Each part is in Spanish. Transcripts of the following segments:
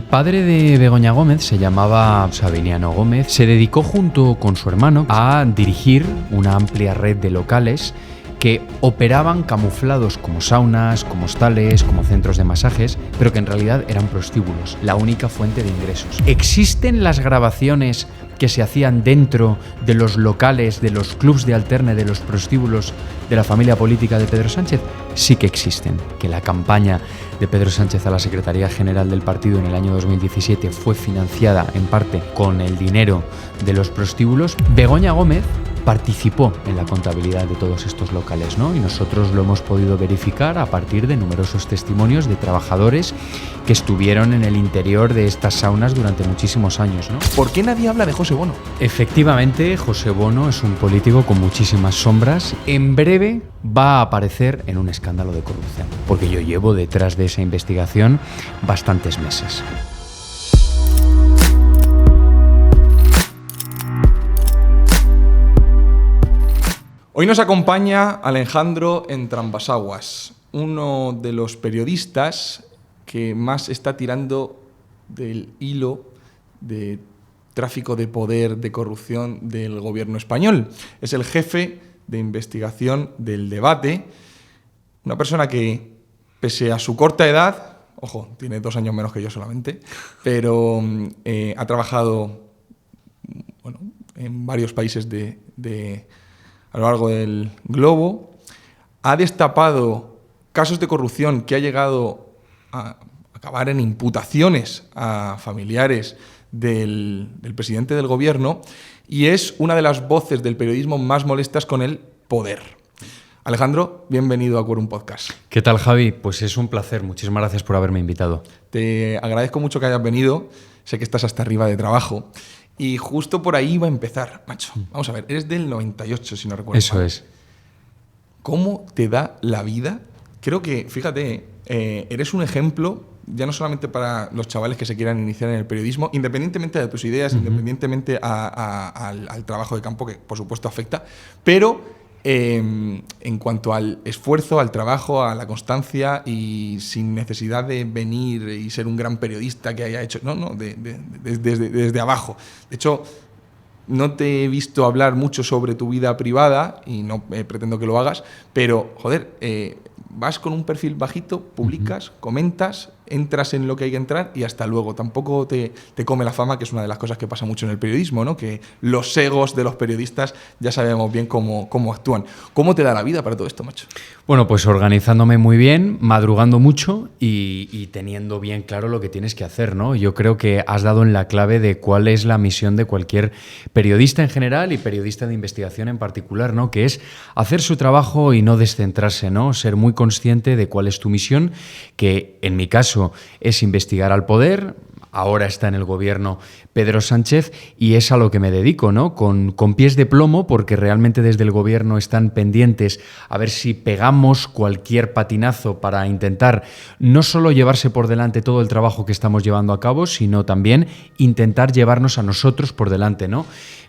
padre de Begoña Gómez se llamaba Sabiniano Gómez. Se dedicó junto con su hermano a dirigir una amplia red de locales que operaban camuflados como saunas, como hostales, como centros de masajes, pero que en realidad eran prostíbulos, la única fuente de ingresos. ¿Existen las grabaciones que se hacían dentro de los locales, de los clubs de alterne, de los prostíbulos de la familia política de Pedro Sánchez? Sí que existen. Que la campaña de Pedro Sánchez a la Secretaría General del partido en el año 2017 fue financiada en parte con el dinero de los prostíbulos. Begoña Gómez participó en la contabilidad de todos estos locales, ¿no? Y nosotros lo hemos podido verificar a partir de numerosos testimonios de trabajadores que estuvieron en el interior de estas saunas durante muchísimos años, ¿no? ¿Por qué nadie habla de José Bono? Efectivamente, José Bono es un político con muchísimas sombras. En breve va a aparecer en un escándalo de corrupción, porque yo llevo detrás de esa investigación bastantes meses. Hoy nos acompaña Alejandro Entrambasaguas, uno de los periodistas que más está tirando del hilo de tráfico de poder, de corrupción del gobierno español. Es el jefe de investigación del Debate, una persona que, pese a su corta edad, ojo, tiene 2 años menos que yo solamente, pero ha trabajado en varios países a lo largo del globo, ha destapado casos de corrupción que ha llegado a acabar en imputaciones a familiares del presidente del gobierno y es una de las voces del periodismo más molestas con el poder. Alejandro, bienvenido a Quorum Podcast. ¿Qué tal, Javi? Pues es un placer. Muchísimas gracias por haberme invitado. Te agradezco mucho que hayas venido. Sé que estás hasta arriba de trabajo. Y justo por ahí va a empezar, macho. Vamos a ver, eres del 98, si no recuerdo. Eso mal. es. ¿Cómo te da la vida? Creo que, fíjate, eres un ejemplo, ya no solamente para los chavales que se quieran iniciar en el periodismo, independientemente de tus ideas, independientemente al trabajo de campo, que por supuesto afecta, pero en cuanto al esfuerzo, al trabajo, a la constancia y sin necesidad de venir y ser un gran periodista que haya hecho... desde abajo. De hecho, no te he visto hablar mucho sobre tu vida privada y no pretendo que lo hagas, pero, joder, vas con un perfil bajito, publicas, comentas, entras en lo que hay que entrar y hasta luego. Tampoco te come la fama, que es una de las cosas que pasa mucho en el periodismo, ¿no? Que los egos de los periodistas ya sabemos bien cómo actúan. ¿Cómo te da la vida para todo esto, macho? Bueno, pues organizándome muy bien, madrugando mucho y teniendo bien claro lo que tienes que hacer, ¿no? Yo creo que has dado en la clave de cuál es la misión de cualquier periodista en general y periodista de investigación en particular, ¿no? Que es hacer su trabajo y no descentrarse, ¿no? Ser muy consciente de cuál es tu misión, que en mi caso es investigar al poder. Ahora está en el gobierno Pedro Sánchez y es a lo que me dedico, ¿no? Con pies de plomo, porque realmente desde el gobierno están pendientes a ver si pegamos cualquier patinazo para intentar no solo llevarse por delante todo el trabajo que estamos llevando a cabo, sino también intentar llevarnos a nosotros por delante, ¿no?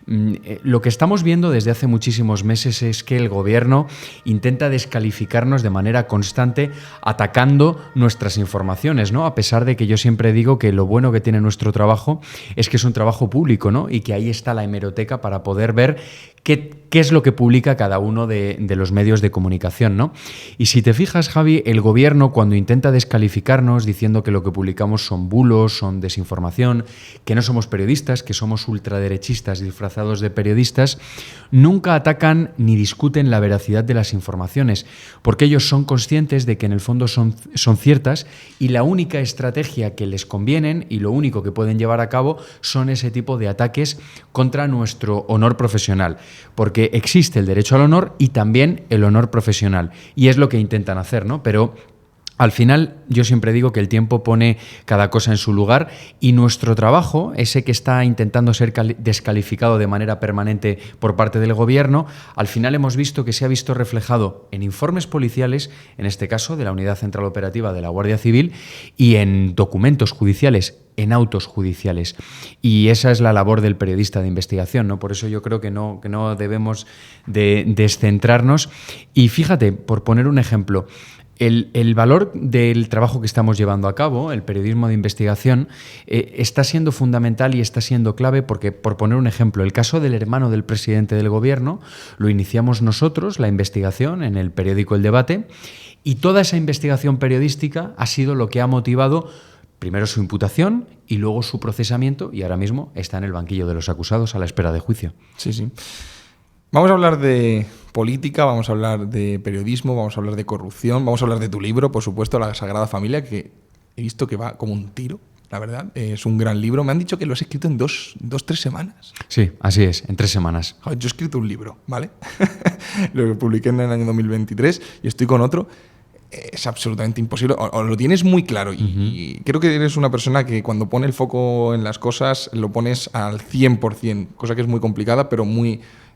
Lo que estamos viendo desde hace muchísimos meses es que el gobierno intenta descalificarnos de manera constante atacando nuestras informaciones, ¿no? A pesar de que yo siempre digo que lo bueno que tiene nuestro trabajo es que es un trabajo público, ¿no? Y que ahí está la hemeroteca para poder ver qué es lo que publica cada uno de los medios de comunicación, ¿no? Y si te fijas, Javi, el gobierno cuando intenta descalificarnos diciendo que lo que publicamos son bulos, son desinformación, que no somos periodistas, que somos ultraderechistas disfrazados de periodistas, nunca atacan ni discuten la veracidad de las informaciones, porque ellos son conscientes de que en el fondo son ciertas y la única estrategia que les convienen y lo único que pueden llevar a cabo son ese tipo de ataques contra nuestro honor profesional, porque existe el derecho al honor y también el honor profesional, y es lo que intentan hacer, ¿no? Pero al final, yo siempre digo que el tiempo pone cada cosa en su lugar y nuestro trabajo, ese que está intentando ser descalificado de manera permanente por parte del gobierno, al final hemos visto que se ha visto reflejado en informes policiales, en este caso de la Unidad Central Operativa de la Guardia Civil, y en documentos judiciales, en autos judiciales. Y esa es la labor del periodista de investigación, ¿no? Por eso yo creo que no debemos de descentrarnos. Y fíjate, por poner un ejemplo, El valor del trabajo que estamos llevando a cabo, el periodismo de investigación, está siendo fundamental y está siendo clave porque, por poner un ejemplo, el caso del hermano del presidente del gobierno lo iniciamos nosotros, la investigación, en el periódico El Debate, y toda esa investigación periodística ha sido lo que ha motivado primero su imputación y luego su procesamiento, y ahora mismo está en el banquillo de los acusados a la espera de juicio. Sí, sí. Vamos a hablar de política, vamos a hablar de periodismo, vamos a hablar de corrupción, vamos a hablar de tu libro, por supuesto, La Sagrada Familia, que he visto que va como un tiro, la verdad. Es un gran libro. Me han dicho que lo has escrito en dos, 3 semanas. Sí, así es, en 3 semanas. Joder, yo he escrito un libro, ¿vale? Lo publiqué en el año 2023 y estoy con otro. Es absolutamente imposible, o lo tienes muy claro y creo que eres una persona que cuando pone el foco en las cosas lo pones al 100%, cosa que es muy complicada, pero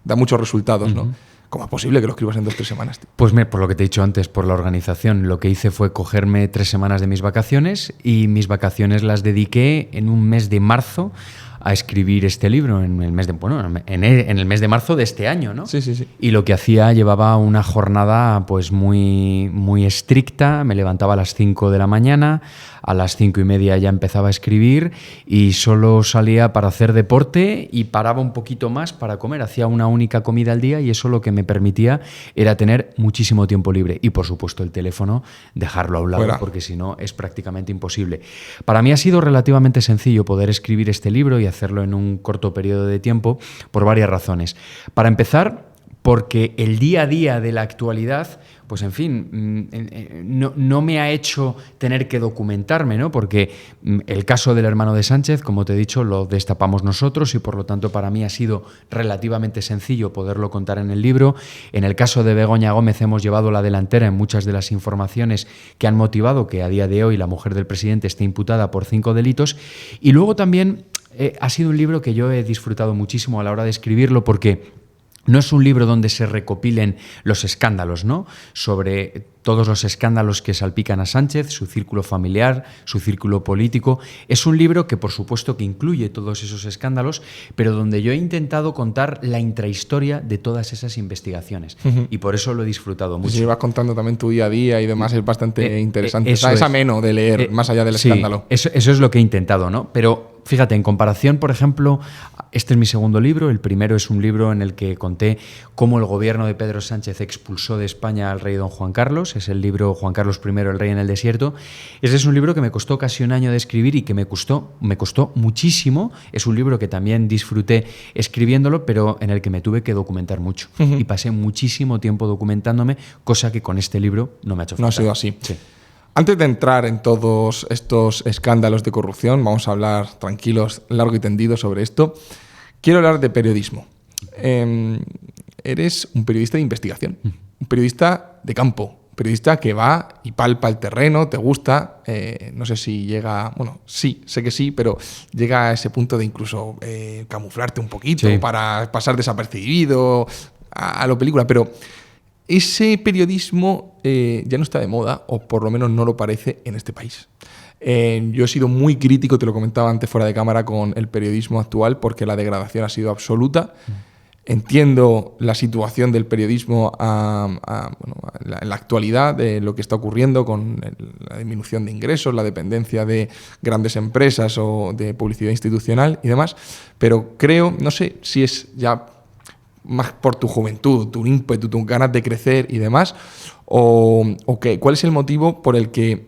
da muchos resultados, ¿no? ¿Cómo es posible que lo escribas en 2 o 3 semanas, tío? Pues por lo que te he dicho antes, por la organización. Lo que hice fue cogerme 3 semanas de mis vacaciones y mis vacaciones las dediqué en un mes de marzo a escribir este libro, en el mes de marzo de este año, ¿no? Sí, sí, sí. Y lo que hacía, llevaba una jornada pues muy, muy estricta. Me levantaba a las 5 de la mañana, a las 5:30 ya empezaba a escribir y solo salía para hacer deporte y paraba un poquito más para comer. Hacía una única comida al día y eso lo que me permitía era tener muchísimo tiempo libre. Y por supuesto el teléfono, dejarlo a un lado, porque si no es prácticamente imposible. Para mí ha sido relativamente sencillo poder escribir este libro y hacerlo en un corto periodo de tiempo por varias razones. Para empezar, porque el día a día de la actualidad, pues en fin, no me ha hecho tener que documentarme, ¿no? Porque el caso del hermano de Sánchez, como te he dicho, lo destapamos nosotros y por lo tanto para mí ha sido relativamente sencillo poderlo contar en el libro. En el caso de Begoña Gómez hemos llevado la delantera en muchas de las informaciones que han motivado que a día de hoy la mujer del presidente esté imputada por 5 delitos. Y luego también ha sido un libro que yo he disfrutado muchísimo a la hora de escribirlo porque no es un libro donde se recopilen los escándalos, ¿no? Sobre todos los escándalos que salpican a Sánchez, su círculo familiar, su círculo político. Es un libro que, por supuesto, que incluye todos esos escándalos, pero donde yo he intentado contar la intrahistoria de todas esas investigaciones. Y por eso lo he disfrutado mucho. Si vas contando también tu día a día y demás, es bastante interesante. Es ameno de leer, más allá del escándalo. Eso es lo que he intentado, ¿no? Pero fíjate, en comparación, por ejemplo, este es mi segundo libro. El primero es un libro en el que conté cómo el gobierno de Pedro Sánchez expulsó de España al rey don Juan Carlos. Es el libro Juan Carlos I, el rey en el desierto. Ese es un libro que me costó casi un año de escribir y que me costó muchísimo. Es un libro que también disfruté escribiéndolo, pero en el que me tuve que documentar mucho. Y pasé muchísimo tiempo documentándome, cosa que con este libro no me ha hecho falta. No ha sido así. Sí. Antes de entrar en todos estos escándalos de corrupción, vamos a hablar tranquilos, largo y tendido sobre esto. Quiero hablar de periodismo. Eres un periodista de investigación, un periodista de campo, un periodista que va y palpa el terreno, te gusta, no sé si llega, bueno, sí, sé que sí, pero llega a ese punto de incluso camuflarte un poquito para pasar desapercibido a lo película, pero ese periodismo ya no está de moda, o por lo menos no lo parece en este país. Yo he sido muy crítico, te lo comentaba antes fuera de cámara, con el periodismo actual porque la degradación ha sido absoluta. Entiendo la situación del periodismo en la actualidad, de lo que está ocurriendo con la disminución de ingresos, la dependencia de grandes empresas o de publicidad institucional y demás, pero creo, no sé si es ya más por tu juventud, tu ímpetu, tus ganas de crecer y demás, o ¿cuál es el motivo por el que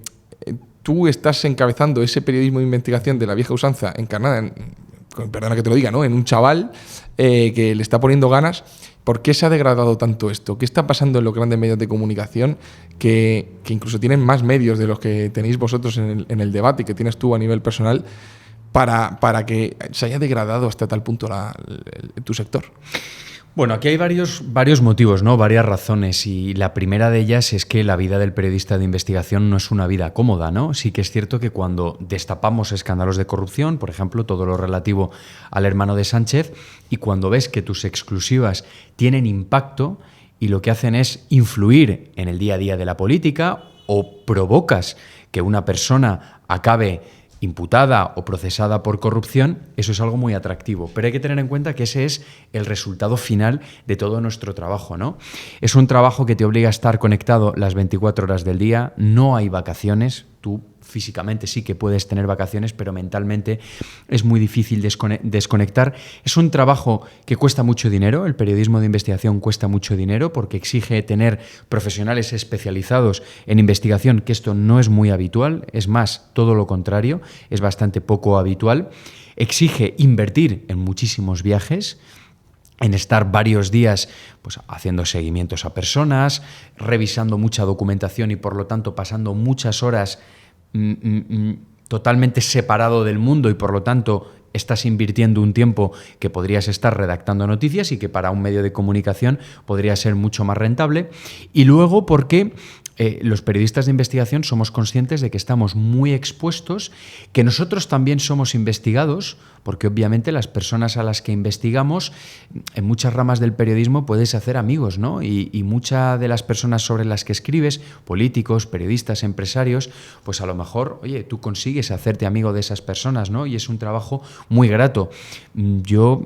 tú estás encabezando ese periodismo de investigación de la vieja usanza encarnada perdona que te lo diga, ¿no?, en un chaval que le está poniendo ganas? ¿Por qué se ha degradado tanto esto? ¿Qué está pasando en los grandes medios de comunicación que incluso tienen más medios de los que tenéis vosotros en el debate y que tienes tú a nivel personal para que se haya degradado hasta tal punto tu sector? Bueno, aquí hay varios motivos, ¿no? Varias razones, y la primera de ellas es que la vida del periodista de investigación no es una vida cómoda, ¿no? Sí que es cierto que cuando destapamos escándalos de corrupción, por ejemplo, todo lo relativo al hermano de Sánchez, y cuando ves que tus exclusivas tienen impacto y lo que hacen es influir en el día a día de la política, o provocas que una persona acabe imputada o procesada por corrupción, eso es algo muy atractivo. Pero hay que tener en cuenta que ese es el resultado final de todo nuestro trabajo, ¿no? Es un trabajo que te obliga a estar conectado las 24 horas del día, no hay vacaciones, tú físicamente sí que puedes tener vacaciones, pero mentalmente es muy difícil desconectar. Es un trabajo que cuesta mucho dinero, el periodismo de investigación cuesta mucho dinero porque exige tener profesionales especializados en investigación, que esto no es muy habitual, es más, todo lo contrario, es bastante poco habitual. Exige invertir en muchísimos viajes, en estar varios días pues, haciendo seguimientos a personas, revisando mucha documentación y por lo tanto pasando muchas horas totalmente separado del mundo y por lo tanto estás invirtiendo un tiempo que podrías estar redactando noticias y que para un medio de comunicación podría ser mucho más rentable. Y luego porque los periodistas de investigación somos conscientes de que estamos muy expuestos, que nosotros también somos investigados, porque obviamente las personas a las que investigamos, en muchas ramas del periodismo puedes hacer amigos, ¿no? Y muchas de las personas sobre las que escribes, políticos, periodistas, empresarios, pues a lo mejor, oye, tú consigues hacerte amigo de esas personas, ¿no? Y es un trabajo muy grato. Yo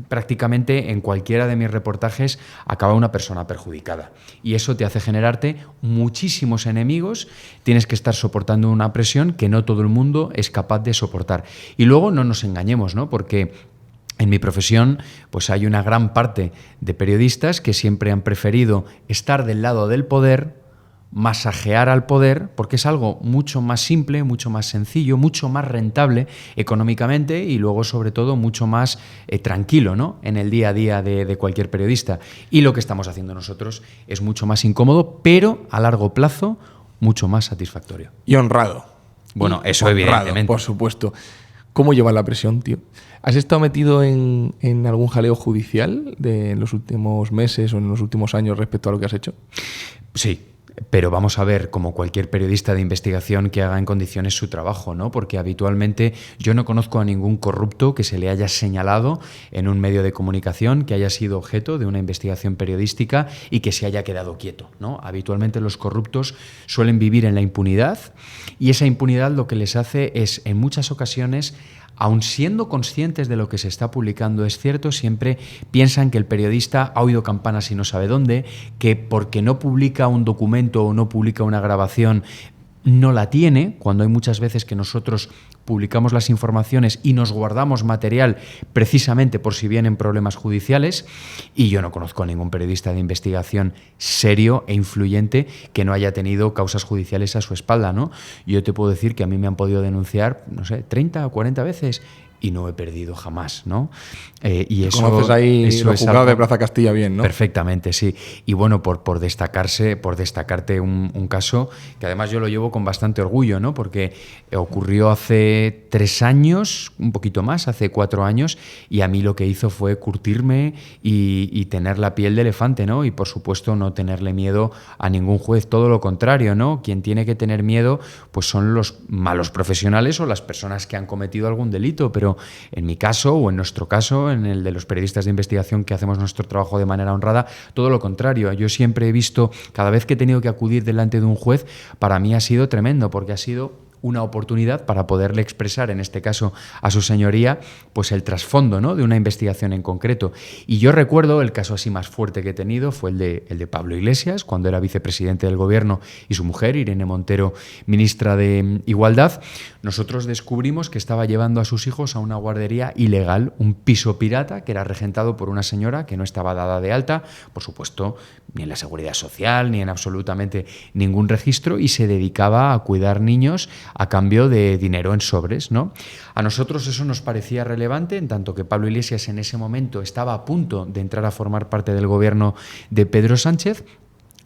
prácticamente en cualquiera de mis reportajes acaba una persona perjudicada y eso te hace generarte muchísimos enemigos, tienes que estar soportando una presión que no todo el mundo es capaz de soportar. Y luego no nos engañemos, ¿no? Porque en mi profesión pues hay una gran parte de periodistas que siempre han preferido estar del lado del poder, masajear al poder, porque es algo mucho más simple, mucho más sencillo, mucho más rentable económicamente y luego sobre todo mucho más tranquilo, ¿no? En el día a día de cualquier periodista. Y lo que estamos haciendo nosotros es mucho más incómodo, pero a largo plazo mucho más satisfactorio. Y honrado. Bueno, eso honrado, evidentemente. Por supuesto. ¿Cómo llevas la presión, tío? ¿Has estado metido en algún jaleo judicial en los últimos meses o en los últimos años respecto a lo que has hecho? Sí. Pero vamos a ver, como cualquier periodista de investigación que haga en condiciones su trabajo, ¿no? Porque habitualmente yo no conozco a ningún corrupto que se le haya señalado en un medio de comunicación, que haya sido objeto de una investigación periodística y que se haya quedado quieto, ¿no? Habitualmente los corruptos suelen vivir en la impunidad y esa impunidad lo que les hace es, en muchas ocasiones, aun siendo conscientes de lo que se está publicando, es cierto, siempre piensan que el periodista ha oído campanas y no sabe dónde, que porque no publica un documento o no publica una grabación no la tiene, cuando hay muchas veces que nosotros publicamos las informaciones y nos guardamos material precisamente por si vienen problemas judiciales, y yo no conozco a ningún periodista de investigación serio e influyente que no haya tenido causas judiciales a su espalda, ¿no? Yo te puedo decir que a mí me han podido denunciar, no sé, 30 o 40 veces y no he perdido jamás, ¿no? Y eso, conoces ahí eso los juzgados de Plaza Castilla bien, ¿no? Perfectamente, sí. Y bueno, por destacarte un caso que además yo lo llevo con bastante orgullo, ¿no? Porque ocurrió hace 3 años, un poquito más, hace 4 años, y a mí lo que hizo fue curtirme y tener la piel de elefante, ¿no? Y por supuesto no tenerle miedo a ningún juez, todo lo contrario, ¿no? Quien tiene que tener miedo pues son los malos profesionales o las personas que han cometido algún delito, pero en mi caso o en nuestro caso, en el de los periodistas de investigación que hacemos nuestro trabajo de manera honrada, todo lo contrario. Yo siempre he visto, cada vez que he tenido que acudir delante de un juez, para mí ha sido tremendo, porque ha sido una oportunidad para poderle expresar, en este caso a su señoría, pues el trasfondo, ¿no?, de una investigación en concreto. Y yo recuerdo el caso así más fuerte que he tenido fue el de Pablo Iglesias, cuando era vicepresidente del gobierno, y su mujer, Irene Montero, ministra de Igualdad. Nosotros descubrimos que estaba llevando a sus hijos a una guardería ilegal, un piso pirata que era regentado por una señora que no estaba dada de alta, por supuesto, ni en la Seguridad Social, ni en absolutamente ningún registro, y se dedicaba a cuidar niños a cambio de dinero en sobres, ¿no? A nosotros eso nos parecía relevante, en tanto que Pablo Iglesias en ese momento estaba a punto de entrar a formar parte del gobierno de Pedro Sánchez.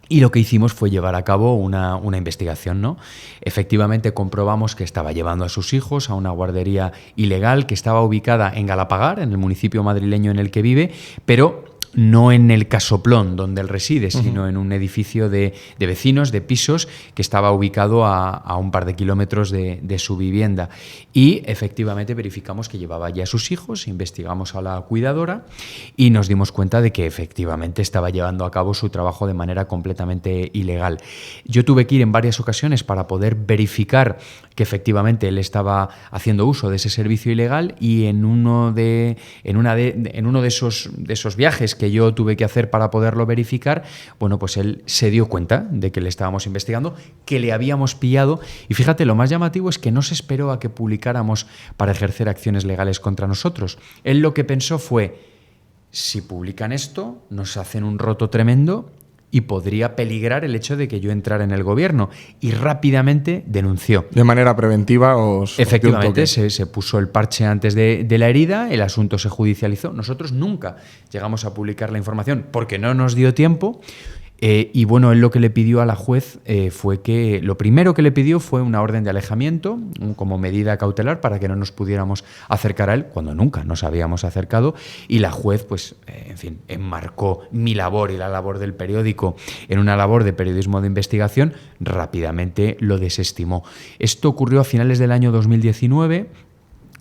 Y lo que hicimos fue llevar a cabo una investigación, ¿no? Efectivamente comprobamos que estaba llevando a sus hijos a una guardería ilegal que estaba ubicada en Galapagar, en el municipio madrileño en el que vive, pero no en el casoplón donde él reside, sino en un edificio de vecinos, de pisos, que estaba ubicado a un par de kilómetros de su vivienda. Y efectivamente verificamos que llevaba ya a sus hijos, investigamos a la cuidadora y nos dimos cuenta de que efectivamente estaba llevando a cabo su trabajo de manera completamente ilegal. Yo tuve que ir en varias ocasiones para poder verificar que efectivamente él estaba haciendo uso de ese servicio ilegal, y en uno de esos viajes que yo tuve que hacer para poderlo verificar, bueno, pues él se dio cuenta de que le estábamos investigando, que le habíamos pillado, y fíjate, lo más llamativo es que no se esperó a que publicáramos para ejercer acciones legales contra nosotros. Él lo que pensó fue: si publican esto, nos hacen un roto tremendo y podría peligrar el hecho de que yo entrara en el gobierno. Y rápidamente denunció. ¿De manera preventiva Efectivamente, se puso el parche antes de la herida, el asunto se judicializó. Nosotros nunca llegamos a publicar la información porque no nos dio tiempo. Y bueno, él lo que le pidió a la juez fue que... Lo primero que le pidió fue una orden de alejamiento como medida cautelar para que no nos pudiéramos acercar a él, cuando nunca nos habíamos acercado. Y la juez, pues, en fin, enmarcó mi labor y la labor del periódico en una labor de periodismo de investigación. Rápidamente lo desestimó. Esto ocurrió a finales del año 2019.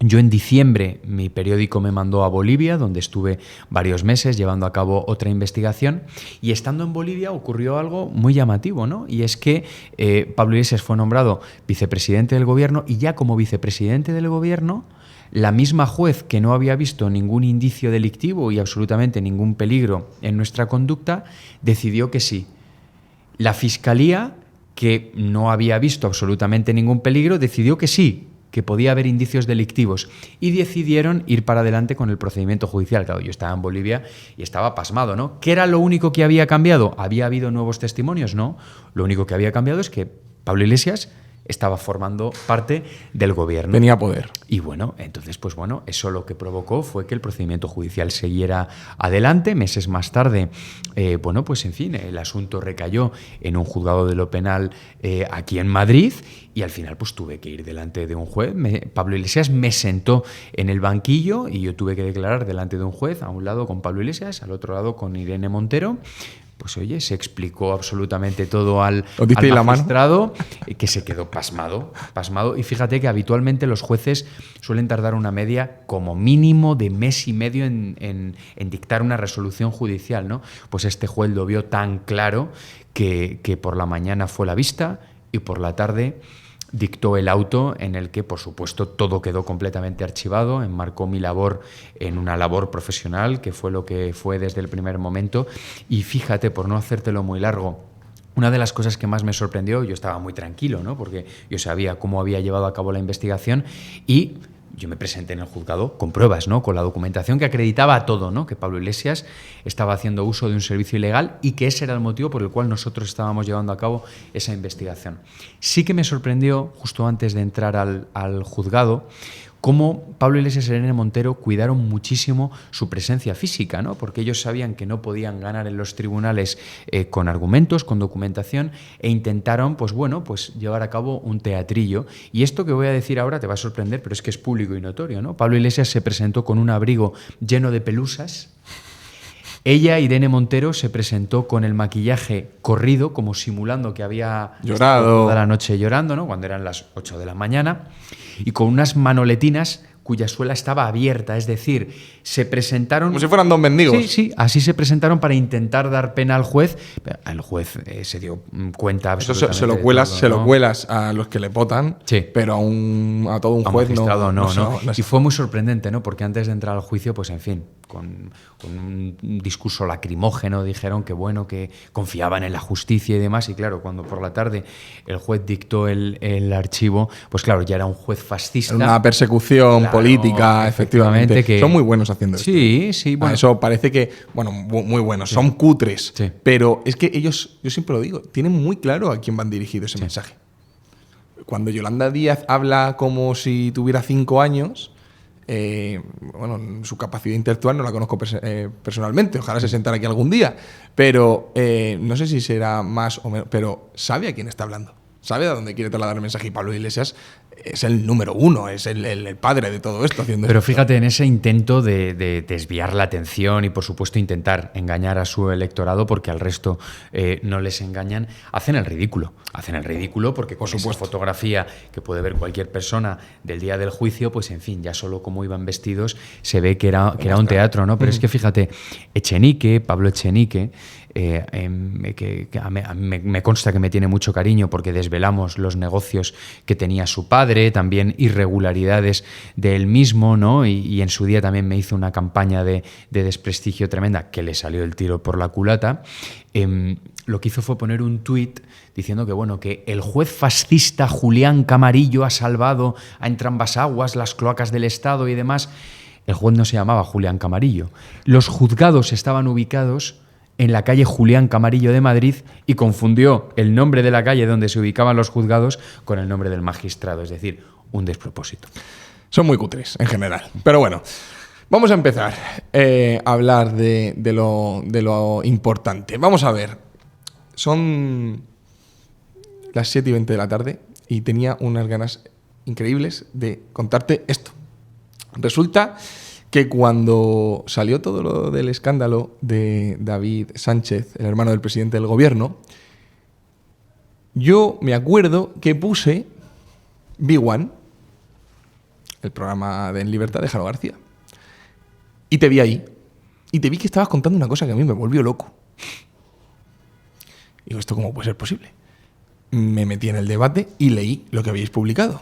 Yo en diciembre mi periódico me mandó a Bolivia, donde estuve varios meses llevando a cabo otra investigación, y estando en Bolivia ocurrió algo muy llamativo, ¿no? Y es que Pablo Iglesias fue nombrado vicepresidente del gobierno, y ya como vicepresidente del gobierno, la misma juez, que no había visto ningún indicio delictivo y absolutamente ningún peligro en nuestra conducta, decidió que sí. La Fiscalía, que no había visto absolutamente ningún peligro, decidió que sí, que podía haber indicios delictivos, y decidieron ir para adelante con el procedimiento judicial. Claro, yo estaba en Bolivia y estaba pasmado, ¿no? ¿Qué era lo único que había cambiado? ¿Había habido nuevos testimonios? No. Lo único que había cambiado es que Pablo Iglesias estaba formando parte del gobierno. Tenía poder. Y bueno, entonces, pues bueno, eso lo que provocó fue que el procedimiento judicial siguiera adelante. Meses más tarde, bueno, pues en fin, el asunto recayó en un juzgado de lo penal aquí en Madrid, y al final pues tuve que ir delante de un juez. Pablo Iglesias me sentó en el banquillo y yo tuve que declarar delante de un juez, a un lado con Pablo Iglesias, al otro lado con Irene Montero. Pues oye, se explicó absolutamente todo al magistrado, que se quedó pasmado. Y fíjate que habitualmente los jueces suelen tardar una media como mínimo de mes y medio en dictar una resolución judicial, ¿no? Pues este juez lo vio tan claro que por la mañana fue la vista y por la tarde dictó el auto en el que, por supuesto, todo quedó completamente archivado. Enmarcó mi labor en una labor profesional, que fue lo que fue desde el primer momento. Y fíjate, por no hacértelo muy largo, una de las cosas que más me sorprendió, yo estaba muy tranquilo, ¿no? Porque yo sabía cómo había llevado a cabo la investigación, y yo me presenté en el juzgado con pruebas, ¿no? Con la documentación que acreditaba todo, ¿no? Que Pablo Iglesias estaba haciendo uso de un servicio ilegal y que ese era el motivo por el cual nosotros estábamos llevando a cabo esa investigación. Sí que me sorprendió, justo antes de entrar al juzgado, cómo Pablo Iglesias y Irene Montero cuidaron muchísimo su presencia física, ¿no? Porque ellos sabían que no podían ganar en los tribunales con argumentos, con documentación, e intentaron, pues bueno, pues llevar a cabo un teatrillo. Y esto que voy a decir ahora te va a sorprender, pero es que es público y notorio, ¿no? Pablo Iglesias se presentó con un abrigo lleno de pelusas. Ella, Irene Montero, se presentó con el maquillaje corrido, como simulando que había llorado toda la noche llorando, ¿no? Cuando eran las 8 de la mañana, y con unas manoletinas cuya suela estaba abierta, es decir, se presentaron... Como si fueran dos mendigos. Sí, sí, así se presentaron para intentar dar pena al juez. El juez se dio cuenta absolutamente. Eso se lo cuelas a los que le votan, sí, pero a todo un juez no. Y fue muy sorprendente, ¿no? Porque antes de entrar al juicio, pues en fin, con un discurso lacrimógeno dijeron que bueno, que confiaban en la justicia y demás, y claro, cuando por la tarde el juez dictó el archivo, pues claro, ya era un juez fascista. Una persecución política, efectivamente. Que son muy buenos haciendo esto. Sí, bueno. Eso parece que, bueno, muy buenos, sí, son cutres, sí, pero es que ellos, yo siempre lo digo, tienen muy claro a quién van dirigido ese mensaje. Cuando Yolanda Díaz habla como si tuviera 5 años, bueno, su capacidad intelectual no la conozco personalmente, ojalá se sentara aquí algún día, pero no sé si será más o menos, pero sabe a quién está hablando. sabe a dónde quiere trasladar el mensaje y Pablo Iglesias es el número uno, es el padre de todo esto haciendo Pero esto. fíjate, en ese intento de desviar la atención y, por supuesto, intentar engañar a su electorado, porque al resto no les engañan, hacen el ridículo. Hacen el ridículo porque con esa fotografía que puede ver cualquier persona del día del juicio, pues en fin, ya solo como iban vestidos se ve que era un teatro, ¿no? Pero es que fíjate, Pablo Echenique, que a mí me consta que me tiene mucho cariño porque desvelamos los negocios que tenía su padre, también irregularidades de él mismo, ¿no? Y en su día también me hizo una campaña de desprestigio tremenda que le salió el tiro por la culata. Lo que hizo fue poner un tuit diciendo que, bueno, que el juez fascista Julián Camarillo ha salvado a entrambas-aguas, las cloacas del Estado y demás. El juez no se llamaba Julián Camarillo. Los juzgados estaban ubicados en la calle Julián Camarillo de Madrid y confundió el nombre de la calle donde se ubicaban los juzgados con el nombre del magistrado, es decir, un despropósito. Son muy cutres en general, pero bueno, vamos a empezar a hablar de lo importante. Vamos a ver, son las 7:20 de la tarde y tenía unas ganas increíbles de contarte esto. Resulta que cuando salió todo lo del escándalo de David Sánchez, el hermano del presidente del gobierno, yo me acuerdo que puse Big One, el programa de En Libertad de Jaro García, y te vi ahí, y te vi que estabas contando una cosa que a mí me volvió loco. Digo, ¿esto cómo puede ser posible? Me metí en el debate y leí lo que habíais publicado.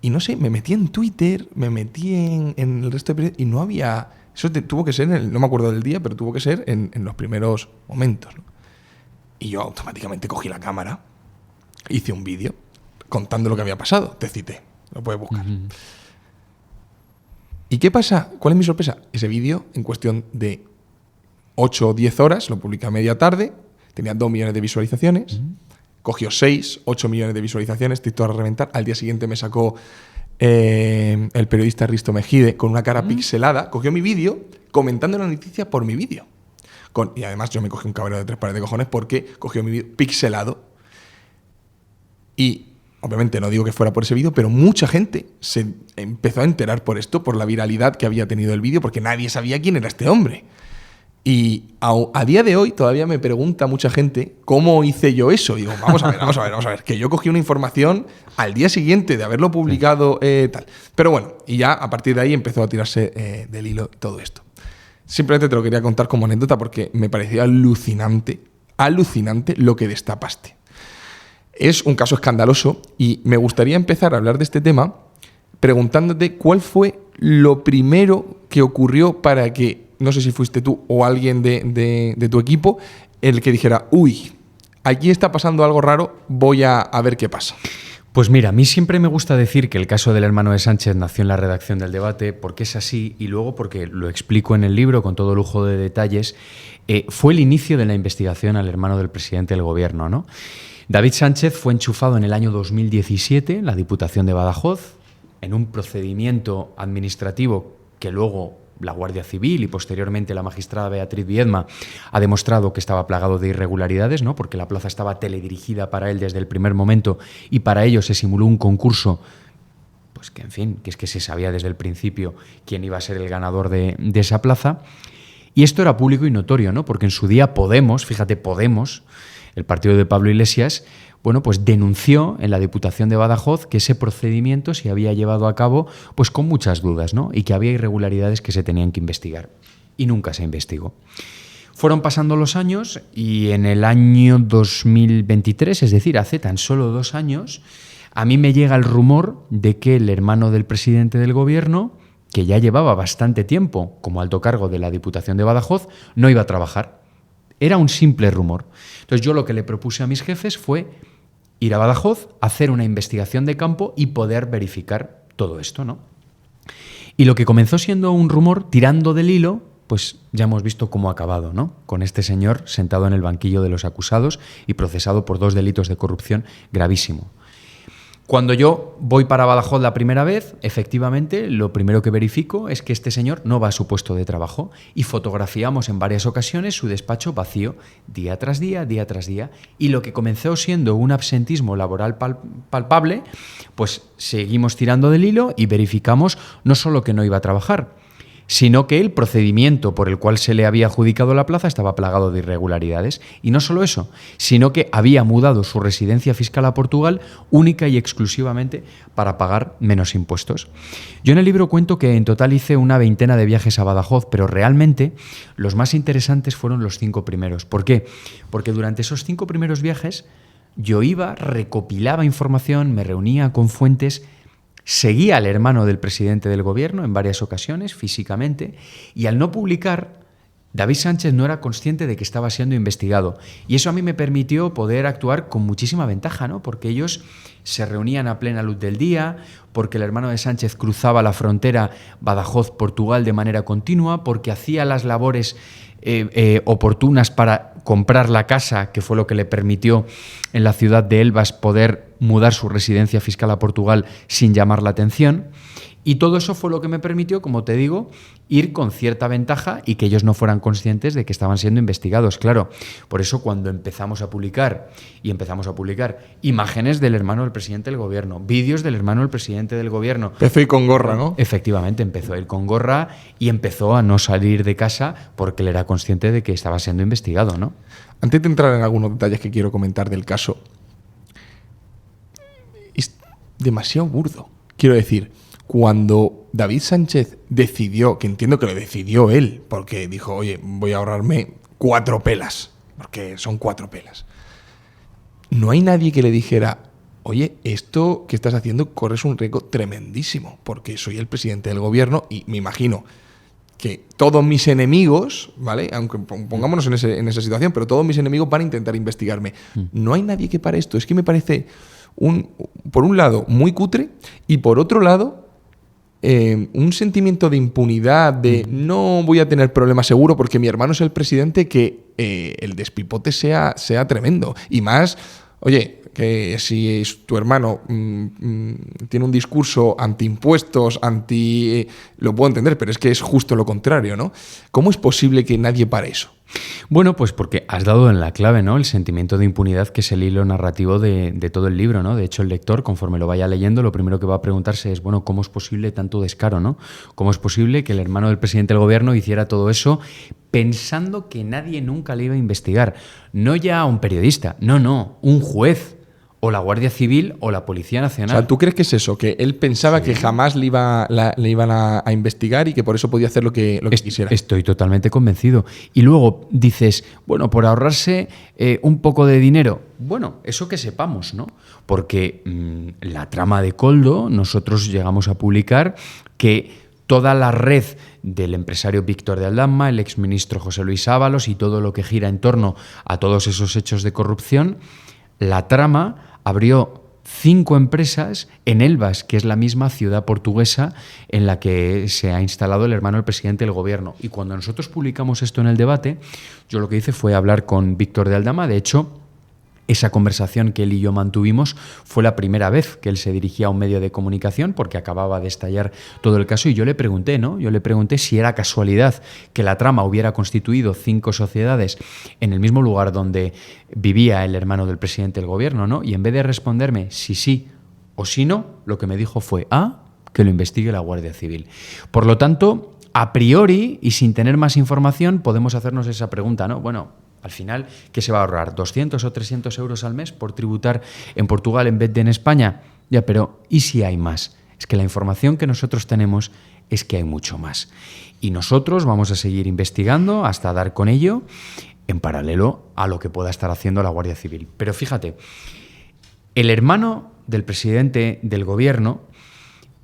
Y no sé, me metí en Twitter, me metí en el resto de... Y no había... Eso tuvo que ser, no me acuerdo del día, pero tuvo que ser en los primeros momentos, ¿no? Y yo automáticamente cogí la cámara, hice un vídeo contando lo que había pasado. Te cité, lo puedes buscar. Uh-huh. ¿Y qué pasa? ¿Cuál es mi sorpresa? Ese vídeo, en cuestión de 8 o 10 horas, lo publiqué a media tarde, tenía 2 millones de visualizaciones... Uh-huh. Cogió 6, 8 millones de visualizaciones, TikTok a reventar. Al día siguiente me sacó el periodista Risto Mejide con una cara pixelada. Cogió mi vídeo comentando la noticia por mi vídeo. Y además yo me cogí un cabreo de 3 pares de cojones porque cogió mi vídeo pixelado. Y obviamente no digo que fuera por ese vídeo, pero mucha gente se empezó a enterar por esto, por la viralidad que había tenido el vídeo, porque nadie sabía quién era este hombre. Y a día de hoy todavía me pregunta mucha gente cómo hice yo eso. Y digo, vamos a ver, que yo cogí una información al día siguiente de haberlo publicado tal. Pero bueno, y ya a partir de ahí empezó a tirarse del hilo todo esto. Simplemente te lo quería contar como anécdota porque me parecía alucinante lo que destapaste. Es un caso escandaloso y me gustaría empezar a hablar de este tema preguntándote cuál fue lo primero que ocurrió para que, no sé si fuiste tú o alguien de tu equipo, el que dijera, uy, aquí está pasando algo raro, voy a ver qué pasa. Pues mira, a mí siempre me gusta decir que el caso del hermano de Sánchez nació en la redacción del Debate, porque es así, y luego porque lo explico en el libro con todo lujo de detalles, fue el inicio de la investigación al hermano del presidente del gobierno, ¿no? David Sánchez fue enchufado en el año 2017 en la Diputación de Badajoz, en un procedimiento administrativo que luego la Guardia Civil y posteriormente la magistrada Beatriz Viedma ha demostrado que estaba plagado de irregularidades, ¿no? Porque la plaza estaba teledirigida para él desde el primer momento y para ello se simuló un concurso, pues que en fin, que es que se sabía desde el principio quién iba a ser el ganador de esa plaza. Y esto era público y notorio, ¿no? Porque en su día Podemos, fíjate, Podemos, el partido de Pablo Iglesias, bueno, pues denunció en la Diputación de Badajoz que ese procedimiento se había llevado a cabo pues con muchas dudas, ¿no? Y que había irregularidades que se tenían que investigar. Y nunca se investigó. Fueron pasando los años y en el año 2023, es decir, hace tan solo 2 años, a mí me llega el rumor de que el hermano del presidente del gobierno, que ya llevaba bastante tiempo como alto cargo de la Diputación de Badajoz, no iba a trabajar. Era un simple rumor. Entonces yo lo que le propuse a mis jefes fue ir a Badajoz, hacer una investigación de campo y poder verificar todo esto, ¿no? Y lo que comenzó siendo un rumor, tirando del hilo, pues ya hemos visto cómo ha acabado, ¿no? Con este señor sentado en el banquillo de los acusados y procesado por 2 delitos de corrupción gravísimo. Cuando yo voy para Badajoz la primera vez, efectivamente, lo primero que verifico es que este señor no va a su puesto de trabajo y fotografiamos en varias ocasiones su despacho vacío, día tras día, día tras día. Y lo que comenzó siendo un absentismo laboral palpable, pues seguimos tirando del hilo y verificamos no solo que no iba a trabajar, sino que el procedimiento por el cual se le había adjudicado la plaza estaba plagado de irregularidades. Y no solo eso, sino que había mudado su residencia fiscal a Portugal única y exclusivamente para pagar menos impuestos. Yo en el libro cuento que en total hice una veintena de viajes a Badajoz, pero realmente los más interesantes fueron los 5 primeros. ¿Por qué? Porque durante esos 5 primeros viajes yo iba, recopilaba información, me reunía con fuentes, seguía al hermano del presidente del gobierno en varias ocasiones, físicamente, y al no publicar, David Sánchez no era consciente de que estaba siendo investigado. Y eso a mí me permitió poder actuar con muchísima ventaja, ¿no? Porque ellos se reunían a plena luz del día, porque el hermano de Sánchez cruzaba la frontera Badajoz-Portugal de manera continua, porque hacía las labores oportunas para comprar la casa, que fue lo que le permitió en la ciudad de Elvas poder mudar su residencia fiscal a Portugal sin llamar la atención. Y todo eso fue lo que me permitió, como te digo, ir con cierta ventaja y que ellos no fueran conscientes de que estaban siendo investigados. Claro, por eso cuando empezamos a publicar imágenes del hermano del presidente del gobierno, vídeos del hermano del presidente del gobierno. Empezó a ir con gorra, ¿no? Efectivamente, empezó a ir con gorra y empezó a no salir de casa porque él era consciente de que estaba siendo investigado, ¿no? Antes de entrar en algunos detalles que quiero comentar del caso, es demasiado burdo. Quiero decir, cuando David Sánchez decidió, que entiendo que lo decidió él, porque dijo, oye, voy a ahorrarme 4 pelas, porque son 4 pelas. No hay nadie que le dijera, oye, esto que estás haciendo corres un riesgo tremendísimo, porque soy el presidente del gobierno y me imagino que todos mis enemigos, ¿vale? Aunque pongámonos en esa situación, pero todos mis enemigos van a intentar investigarme. No hay nadie que pare esto. Es que me parece, por un lado, muy cutre y por otro lado, un sentimiento de impunidad, de no voy a tener problemas seguro porque mi hermano es el presidente, que el despipote sea tremendo. Y más, oye, que si tu hermano tiene un discurso anti-impuestos, lo puedo entender, pero es que es justo lo contrario, ¿no? ¿Cómo es posible que nadie pare eso? Bueno, pues porque has dado en la clave, ¿no? El sentimiento de impunidad, que es el hilo narrativo de todo el libro, ¿no? De hecho, el lector, conforme lo vaya leyendo, lo primero que va a preguntarse es, bueno, ¿cómo es posible tanto descaro, ¿no? ¿Cómo es posible que el hermano del presidente del gobierno hiciera todo eso pensando que nadie nunca le iba a investigar? No ya un periodista, no, un juez, o la Guardia Civil o la Policía Nacional. O sea, ¿tú crees que es eso? Que él pensaba que jamás le iban a investigar y que por eso podía hacer lo que quisiera. Estoy totalmente convencido. Y luego dices, bueno, por ahorrarse un poco de dinero. Bueno, eso que sepamos, ¿no? Porque la trama de Koldo, nosotros llegamos a publicar que toda la red del empresario Víctor de Aldama, el exministro José Luis Ábalos y todo lo que gira en torno a todos esos hechos de corrupción, la trama abrió 5 empresas en Elvas, que es la misma ciudad portuguesa en la que se ha instalado el hermano del presidente del gobierno. Y cuando nosotros publicamos esto en el debate, yo lo que hice fue hablar con Víctor de Aldama. De hecho, esa conversación que él y yo mantuvimos fue la primera vez que él se dirigía a un medio de comunicación, porque acababa de estallar todo el caso, y yo le pregunté, ¿no? Yo le pregunté si era casualidad que la trama hubiera constituido 5 sociedades en el mismo lugar donde vivía el hermano del presidente del gobierno, ¿no? Y en vez de responderme si sí o si no, lo que me dijo fue, que lo investigue la Guardia Civil. Por lo tanto, a priori, y sin tener más información, podemos hacernos esa pregunta, ¿no? Bueno, al final, ¿qué se va a ahorrar? ¿200 o 300 euros al mes por tributar en Portugal en vez de en España? Ya, pero ¿y si hay más? Es que la información que nosotros tenemos es que hay mucho más. Y nosotros vamos a seguir investigando hasta dar con ello, en paralelo a lo que pueda estar haciendo la Guardia Civil. Pero fíjate, el hermano del presidente del gobierno,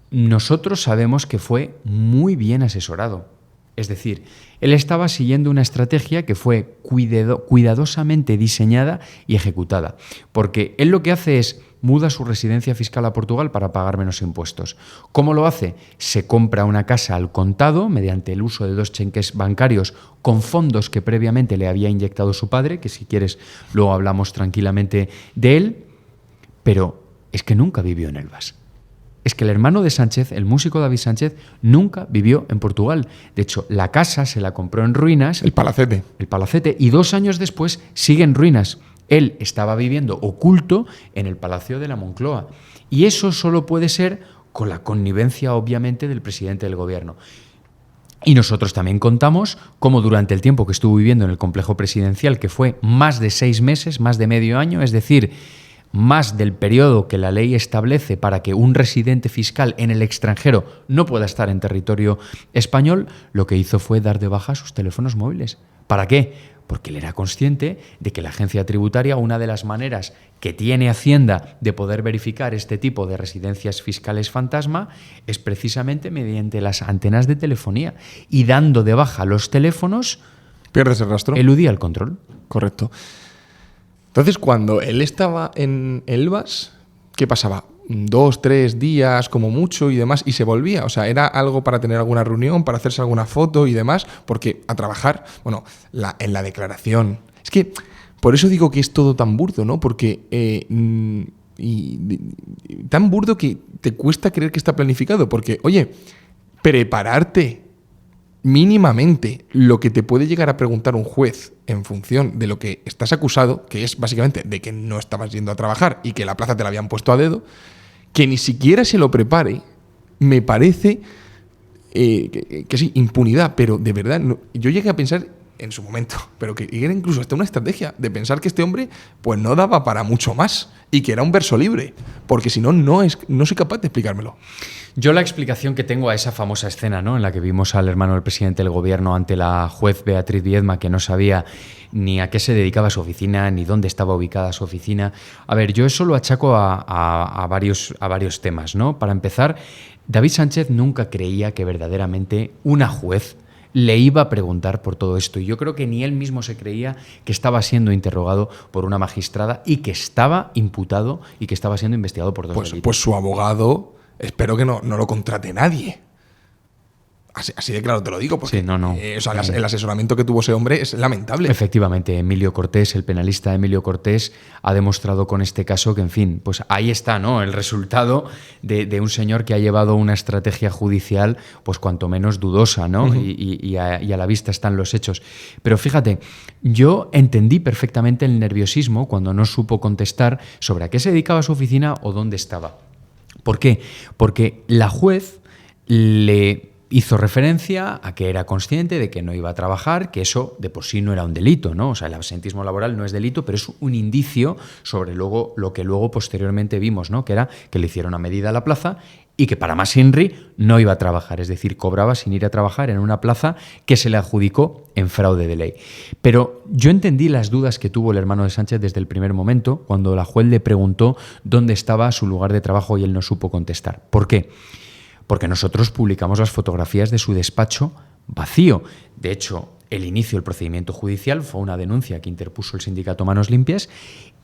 nosotros sabemos que fue muy bien asesorado. Es decir, él estaba siguiendo una estrategia que fue cuidadosamente diseñada y ejecutada. Porque él lo que hace es muda su residencia fiscal a Portugal para pagar menos impuestos. ¿Cómo lo hace? Se compra una casa al contado mediante el uso de 2 cheques bancarios con fondos que previamente le había inyectado su padre, que si quieres luego hablamos tranquilamente de él, pero es que nunca vivió en Elvas. Es que el hermano de Sánchez, el músico David Sánchez, nunca vivió en Portugal. De hecho, la casa se la compró en ruinas. El palacete. El palacete. Y 2 años después sigue en ruinas. Él estaba viviendo oculto en el Palacio de la Moncloa. Y eso solo puede ser con la connivencia, obviamente, del presidente del gobierno. Y nosotros también contamos cómo durante el tiempo que estuvo viviendo en el complejo presidencial, que fue más de 6 meses, más de medio año, es decir, más del periodo que la ley establece para que un residente fiscal en el extranjero no pueda estar en territorio español, lo que hizo fue dar de baja sus teléfonos móviles. ¿Para qué? Porque él era consciente de que la agencia tributaria, una de las maneras que tiene Hacienda de poder verificar este tipo de residencias fiscales fantasma es precisamente mediante las antenas de telefonía. Y dando de baja los teléfonos, ¿pierdes el rastro? Eludía el control. Correcto. Entonces, cuando él estaba en Elvas, ¿qué pasaba? 2, 3 días como mucho y demás, y se volvía. O sea, era algo para tener alguna reunión, para hacerse alguna foto y demás, porque a trabajar, bueno, en la declaración. Es que por eso digo que es todo tan burdo, ¿no? Porque tan burdo que te cuesta creer que está planificado. Porque, oye, prepararte mínimamente lo que te puede llegar a preguntar un juez en función de lo que estás acusado, que es básicamente de que no estabas yendo a trabajar y que la plaza te la habían puesto a dedo, que ni siquiera se lo prepare, me parece que sí, impunidad, pero de verdad, no, yo llegué a pensar en su momento, pero que era incluso hasta una estrategia de pensar que este hombre pues no daba para mucho más y que era un verso libre, porque si no, no soy capaz de explicármelo. Yo la explicación que tengo a esa famosa escena, ¿no?, en la que vimos al hermano del presidente del gobierno ante la juez Beatriz Viedma, que no sabía ni a qué se dedicaba su oficina, ni dónde estaba ubicada su oficina. A ver, yo eso lo achaco a varios temas, ¿no? Para empezar, David Sánchez nunca creía que verdaderamente una juez le iba a preguntar por todo esto. Y yo creo que ni él mismo se creía que estaba siendo interrogado por una magistrada y que estaba imputado y que estaba siendo investigado por 2 delitos. Pues su abogado, espero que no lo contrate nadie. Así de claro te lo digo, porque sí, no. O sea, el asesoramiento que tuvo ese hombre es lamentable. Efectivamente, Emilio Cortés, el penalista Emilio Cortés, ha demostrado con este caso que, en fin, pues ahí está, ¿no?, el resultado de un señor que ha llevado una estrategia judicial, pues cuanto menos dudosa, ¿no? Uh-huh. Y a la vista están los hechos. Pero fíjate, yo entendí perfectamente el nerviosismo cuando no supo contestar sobre a qué se dedicaba su oficina o dónde estaba. ¿Por qué? Porque la juez le hizo referencia a que era consciente de que no iba a trabajar, que eso de por sí no era un delito, ¿no? O sea, el absentismo laboral no es delito, pero es un indicio sobre lo que luego posteriormente vimos, ¿no?, que era que le hicieron a medida a la plaza y que para más Inri no iba a trabajar, es decir, cobraba sin ir a trabajar en una plaza que se le adjudicó en fraude de ley. Pero yo entendí las dudas que tuvo el hermano de Sánchez desde el primer momento, cuando la juez le preguntó dónde estaba su lugar de trabajo y él no supo contestar. ¿Por qué? Porque nosotros publicamos las fotografías de su despacho vacío. De hecho, el inicio del procedimiento judicial fue una denuncia que interpuso el sindicato Manos Limpias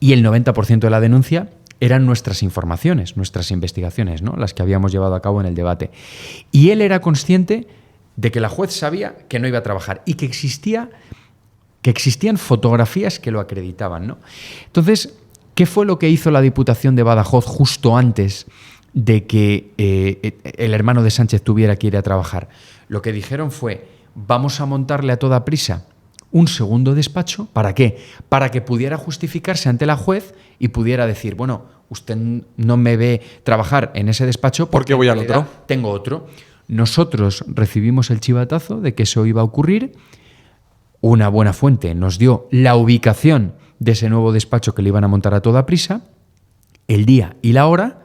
y el 90% de la denuncia eran nuestras informaciones, nuestras investigaciones, ¿no?, las que habíamos llevado a cabo en el debate. Y él era consciente de que la juez sabía que no iba a trabajar y que existían fotografías que lo acreditaban, ¿no? Entonces, ¿qué fue lo que hizo la Diputación de Badajoz justo antes de que el hermano de Sánchez tuviera que ir a trabajar? Lo que dijeron fue: vamos a montarle a toda prisa un segundo despacho. ¿Para qué? Para que pudiera justificarse ante la juez y pudiera decir, bueno, usted no me ve trabajar en ese despacho porque voy al otro. Tengo otro. Nosotros recibimos el chivatazo de que eso iba a ocurrir. Una buena fuente nos dio la ubicación de ese nuevo despacho que le iban a montar a toda prisa, el día y la hora.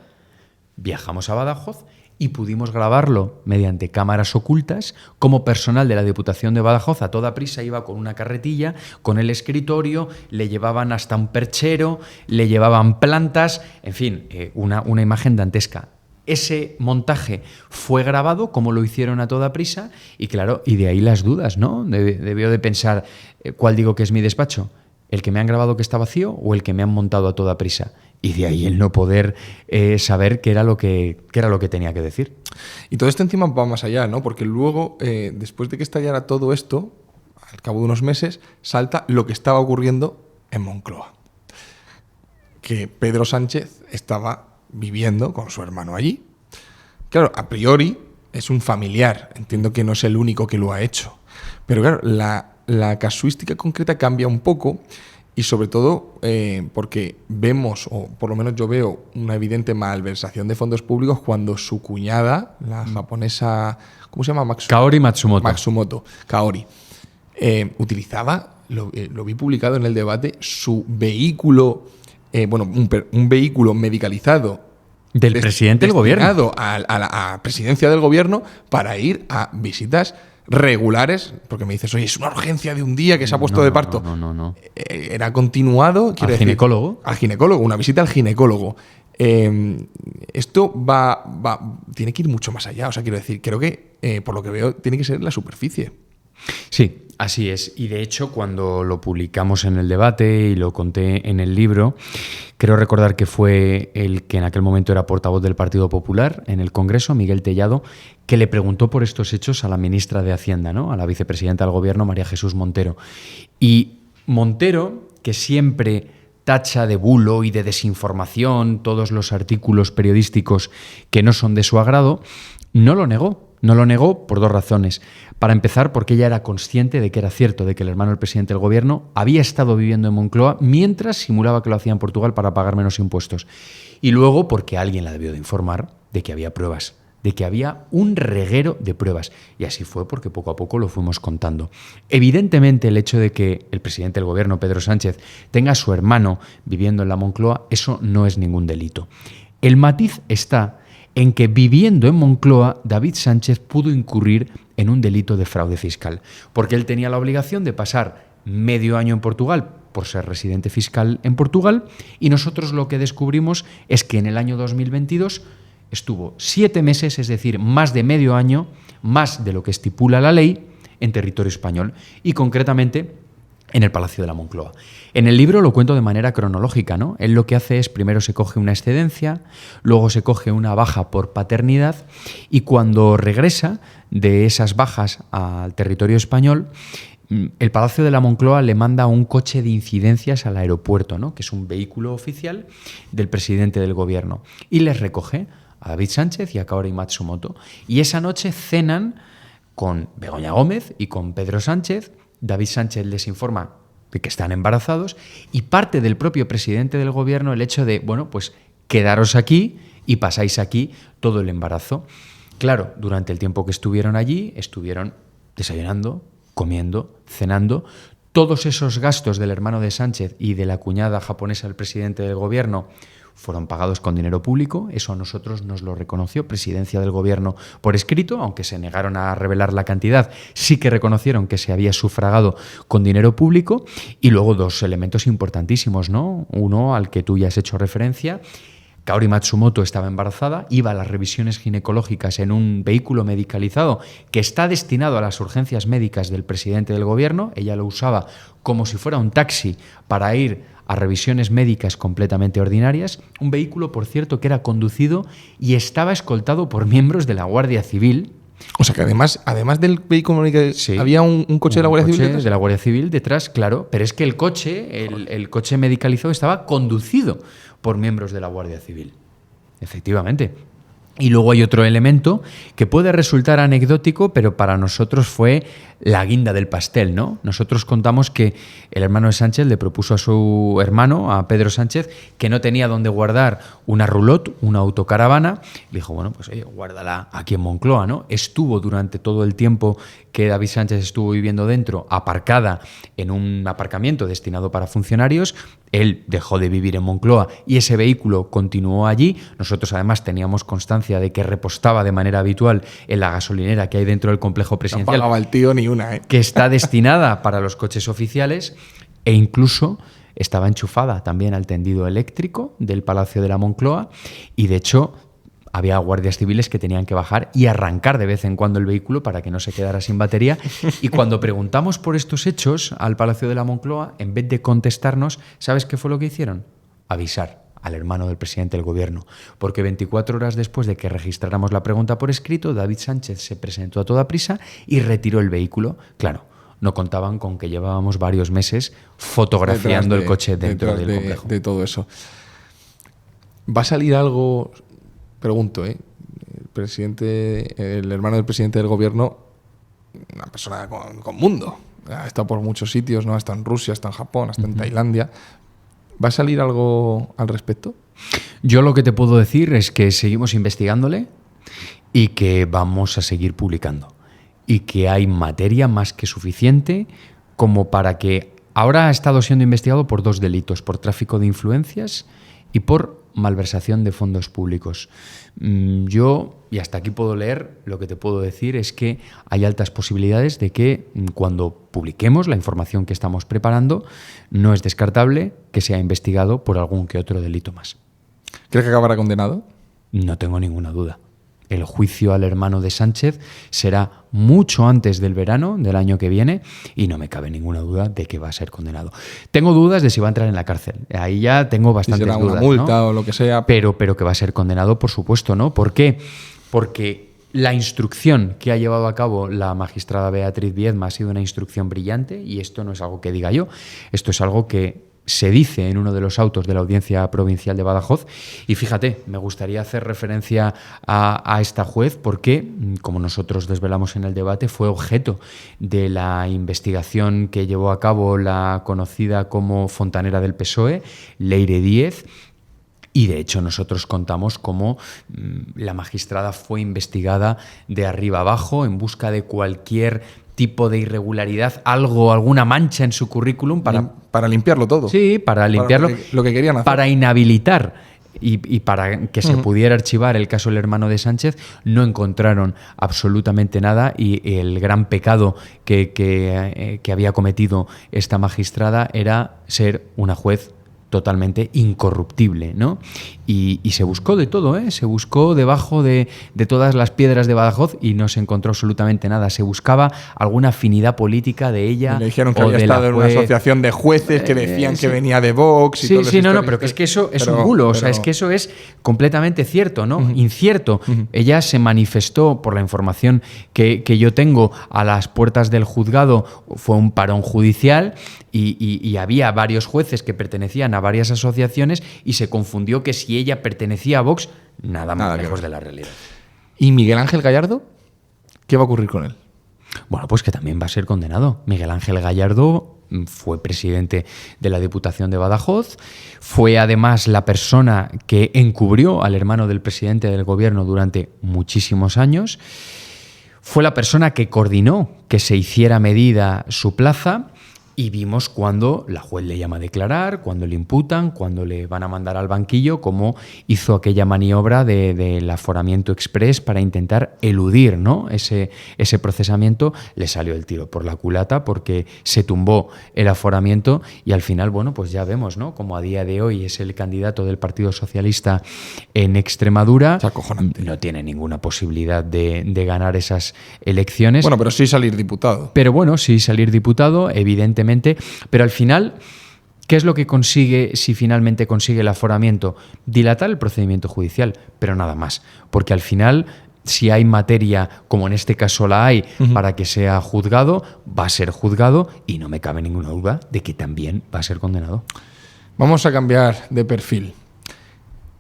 Viajamos a Badajoz y pudimos grabarlo mediante cámaras ocultas. Como personal de la Diputación de Badajoz, a toda prisa iba con una carretilla, con el escritorio, le llevaban hasta un perchero, le llevaban plantas, en fin, una imagen dantesca. Ese montaje fue grabado como lo hicieron a toda prisa y claro, y de ahí las dudas, ¿no? Debió de pensar, ¿cuál digo que es mi despacho? ¿El que me han grabado que está vacío o el que me han montado a toda prisa? Y de ahí el no poder saber qué era lo que tenía que decir. Y todo esto encima va más allá, ¿no? Porque luego, después de que estallara todo esto, al cabo de unos meses, salta lo que estaba ocurriendo en Moncloa. Que Pedro Sánchez estaba viviendo con su hermano allí. Claro, a priori es un familiar, entiendo que no es el único que lo ha hecho, pero claro, la casuística concreta cambia un poco y sobre todo porque vemos, o por lo menos yo veo, una evidente malversación de fondos públicos cuando su cuñada, la japonesa, ¿cómo se llama? Kaori Matsumoto. Kaori, utilizaba, lo vi publicado en el debate, su vehículo, un vehículo medicalizado del presidente del gobierno. A la presidencia del gobierno para ir a visitas regulares, porque me dices, oye, es una urgencia de un día que se ha puesto de parto. No. Era continuado. ¿Al ginecólogo? Al ginecólogo, una visita al ginecólogo. Esto tiene que ir mucho más allá. O sea, quiero decir, creo que, por lo que veo, tiene que ser la superficie. Sí, así es. Y de hecho, cuando lo publicamos en el debate y lo conté en el libro, creo recordar que fue el que en aquel momento era portavoz del Partido Popular en el Congreso, Miguel Tellado, que le preguntó por estos hechos a la ministra de Hacienda, ¿no? A la vicepresidenta del Gobierno, María Jesús Montero. Y Montero, que siempre tacha de bulo y de desinformación todos los artículos periodísticos que no son de su agrado, no lo negó. No lo negó por dos razones. Para empezar, porque ella era consciente de que era cierto, de que el hermano del presidente del gobierno había estado viviendo en Moncloa mientras simulaba que lo hacía en Portugal para pagar menos impuestos. Y luego porque alguien la debió de informar de que había pruebas, de que había un reguero de pruebas. Y así fue porque poco a poco lo fuimos contando. Evidentemente, el hecho de que el presidente del gobierno, Pedro Sánchez, tenga a su hermano viviendo en la Moncloa, eso no es ningún delito. El matiz está en que viviendo en Moncloa, David Sánchez pudo incurrir en un delito de fraude fiscal, porque él tenía la obligación de pasar medio año en Portugal por ser residente fiscal en Portugal, y nosotros lo que descubrimos es que en el año 2022 estuvo 7 meses, es decir, más de medio año, más de lo que estipula la ley, en territorio español, y concretamente en el Palacio de la Moncloa. En el libro lo cuento de manera cronológica, ¿no? Él lo que hace es, primero se coge una excedencia, luego se coge una baja por paternidad, y cuando regresa de esas bajas al territorio español, el Palacio de la Moncloa le manda un coche de incidencias al aeropuerto, ¿no? Que es un vehículo oficial del presidente del gobierno, y les recoge a David Sánchez y a Kaori Matsumoto. Y esa noche cenan con Begoña Gómez y con Pedro Sánchez. David Sánchez les informa de que están embarazados, y parte del propio presidente del gobierno el hecho de, bueno, pues quedaros aquí y pasáis aquí todo el embarazo. Claro, durante el tiempo que estuvieron allí, estuvieron desayunando, comiendo, cenando. Todos esos gastos del hermano de Sánchez y de la cuñada japonesa del presidente del gobierno fueron pagados con dinero público. Eso a nosotros nos lo reconoció Presidencia del Gobierno por escrito, aunque se negaron a revelar la cantidad, sí que reconocieron que se había sufragado con dinero público. Y luego dos elementos importantísimos, ¿no? Uno al que tú ya has hecho referencia. Kaori Matsumoto estaba embarazada, iba a las revisiones ginecológicas en un vehículo medicalizado que está destinado a las urgencias médicas del presidente del gobierno. Ella lo usaba como si fuera un taxi para ir a revisiones médicas completamente ordinarias. Un vehículo, por cierto, que era conducido y estaba escoltado por miembros de la Guardia Civil. O sea que además del vehículo médico, sí, había un coche de la Guardia Civil detrás. De la Guardia Civil detrás, claro. Pero es que el coche medicalizado estaba conducido por miembros de la Guardia Civil. Efectivamente. Y luego hay otro elemento que puede resultar anecdótico, pero para nosotros fue la guinda del pastel, ¿no? Nosotros contamos que el hermano de Sánchez le propuso a su hermano, a Pedro Sánchez, que no tenía dónde guardar una roulotte, una autocaravana. Le dijo, bueno, pues guárdala aquí en Moncloa, ¿no? Estuvo durante todo el tiempo que David Sánchez estuvo viviendo dentro, aparcada en un aparcamiento destinado para funcionarios. Él dejó de vivir en Moncloa y ese vehículo continuó allí. Nosotros además teníamos constancia de que repostaba de manera habitual en la gasolinera que hay dentro del complejo presidencial. No pagaba el tío ni una, ¿eh? Que está destinada para los coches oficiales, e incluso estaba enchufada también al tendido eléctrico del Palacio de la Moncloa, y de hecho había guardias civiles que tenían que bajar y arrancar de vez en cuando el vehículo para que no se quedara sin batería. Y cuando preguntamos por estos hechos al Palacio de la Moncloa, en vez de contestarnos, ¿sabes qué fue lo que hicieron? Avisar al hermano del presidente del gobierno. Porque 24 horas después de que registráramos la pregunta por escrito, David Sánchez se presentó a toda prisa y retiró el vehículo. Claro, no contaban con que llevábamos varios meses fotografiando el coche dentro del complejo. De todo eso. ¿Va a salir algo? Pregunto, el hermano del presidente del gobierno, una persona con mundo. Ha estado por muchos sitios, ¿no? Ha estado en Rusia, ha estado en Japón, ha estado en Tailandia. ¿Va a salir algo al respecto? Yo lo que te puedo decir es que seguimos investigándole y que vamos a seguir publicando. Y que hay materia más que suficiente como para que... Ahora ha estado siendo investigado por 2 delitos, por tráfico de influencias y por malversación de fondos públicos. Yo, y hasta aquí puedo leer, lo que te puedo decir es que hay altas posibilidades de que cuando publiquemos la información que estamos preparando, no es descartable que sea investigado por algún que otro delito más. ¿Crees que acabará condenado? No tengo ninguna duda. El juicio al hermano de Sánchez será mucho antes del verano del año que viene y no me cabe ninguna duda de que va a ser condenado. Tengo dudas de si va a entrar en la cárcel. Ahí ya tengo bastantes si será dudas. Una multa, ¿no? O lo que sea. Pero que va a ser condenado, por supuesto, ¿no? ¿Por qué? Porque la instrucción que ha llevado a cabo la magistrada Beatriz Viedma ha sido una instrucción brillante y esto no es algo que diga yo. Esto es algo que se dice en uno de los autos de la Audiencia Provincial de Badajoz. Y fíjate, me gustaría hacer referencia a esta juez porque, como nosotros desvelamos en el debate, fue objeto de la investigación que llevó a cabo la conocida como fontanera del PSOE, Leire Díez. Y de hecho nosotros contamos cómo la magistrada fue investigada de arriba abajo en busca de cualquier tipo de irregularidad, alguna mancha en su currículum para limpiarlo todo. Sí, para limpiarlo. Para lo que querían hacer. Para inhabilitar y para que se pudiera archivar el caso del hermano de Sánchez. No encontraron absolutamente nada y el gran pecado que había cometido esta magistrada era ser una juez totalmente incorruptible, ¿no? Y se buscó de todo, ¿eh? Se buscó debajo de todas las piedras de Badajoz y no se encontró absolutamente nada. Se buscaba alguna afinidad política de ella. Le dijeron que había estado en una asociación de jueces que decían que venía de Vox y todo eso. Sí, no, pero que es que eso es un bulo. O sea, es que eso es completamente cierto, ¿no? Incierto. Ella se manifestó, por la información que yo tengo, a las puertas del juzgado. Fue un parón judicial y había varios jueces que pertenecían a varias asociaciones y se confundió que si ella pertenecía a Vox, nada más lejos de la realidad. ¿Y Miguel Ángel Gallardo? ¿Qué va a ocurrir con él? Bueno, pues que también va a ser condenado. Miguel Ángel Gallardo fue presidente de la Diputación de Badajoz, fue además la persona que encubrió al hermano del presidente del gobierno durante muchísimos años, fue la persona que coordinó que se hiciera medida su plaza. Y vimos cuando la juez le llama a declarar, cuando le imputan, cuando le van a mandar al banquillo, cómo hizo aquella maniobra del aforamiento exprés para intentar eludir, ¿no? ese procesamiento. Le salió el tiro por la culata porque se tumbó el aforamiento y al final, bueno, pues ya vemos, ¿no? Como a día de hoy es el candidato del Partido Socialista en Extremadura. Es acojonante. No tiene ninguna posibilidad de ganar esas elecciones. Bueno, pero sí salir diputado. Pero bueno, sí salir diputado, evidentemente. Pero al final, ¿qué es lo que consigue si finalmente consigue el aforamiento? Dilatar el procedimiento judicial, pero nada más. Porque al final, si hay materia, como en este caso la hay, para que sea juzgado, va a ser juzgado y no me cabe ninguna duda de que también va a ser condenado. Vamos a cambiar de perfil.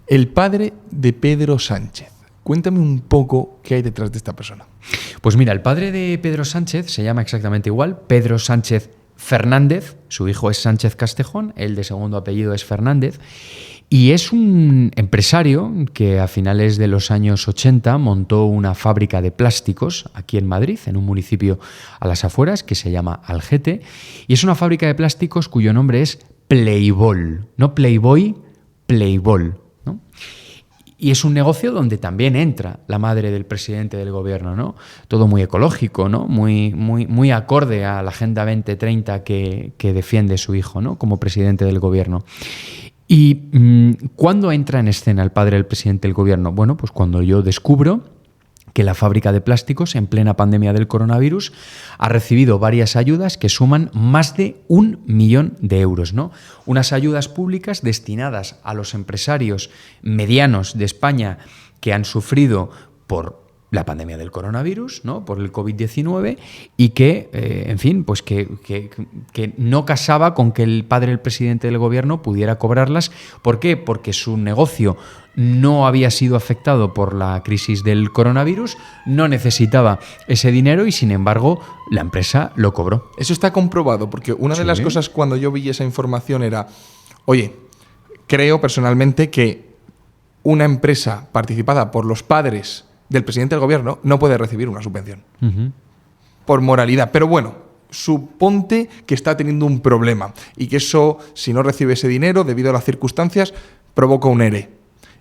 El padre de Pedro Sánchez. Cuéntame un poco qué hay detrás de esta persona. Pues mira, el padre de Pedro Sánchez se llama exactamente igual, Pedro Sánchez Fernández, su hijo es Sánchez Castejón, él de segundo apellido es Fernández, y es un empresario que a finales de los años 80 montó una fábrica de plásticos aquí en Madrid, en un municipio a las afueras que se llama Algete, y es una fábrica de plásticos cuyo nombre es Playbol, no Playboy, Playbol, ¿no? Y es un negocio donde también entra la madre del presidente del gobierno, ¿no? Todo muy ecológico, ¿no? Muy acorde a la Agenda 2030 que defiende su hijo, ¿no? Como presidente del gobierno. ¿Y cuándo entra en escena el padre del presidente del gobierno? Bueno, pues cuando yo descubro que la fábrica de plásticos, en plena pandemia del coronavirus, ha recibido varias ayudas que suman más de 1 millón de euros, ¿no? Unas ayudas públicas destinadas a los empresarios medianos de España que han sufrido por la pandemia del coronavirus, ¿no? Por el COVID-19, y que, en fin, pues que no casaba con que el padre del presidente del gobierno pudiera cobrarlas. ¿Por qué? Porque su negocio no había sido afectado por la crisis del coronavirus, no necesitaba ese dinero y, sin embargo, la empresa lo cobró. Eso está comprobado, porque una de las cosas cuando yo vi esa información era, oye, creo personalmente que una empresa participada por los padres del presidente del gobierno no puede recibir una subvención. Por moralidad. Pero bueno, suponte que está teniendo un problema y que eso, si no recibe ese dinero, debido a las circunstancias, provoca un ERE.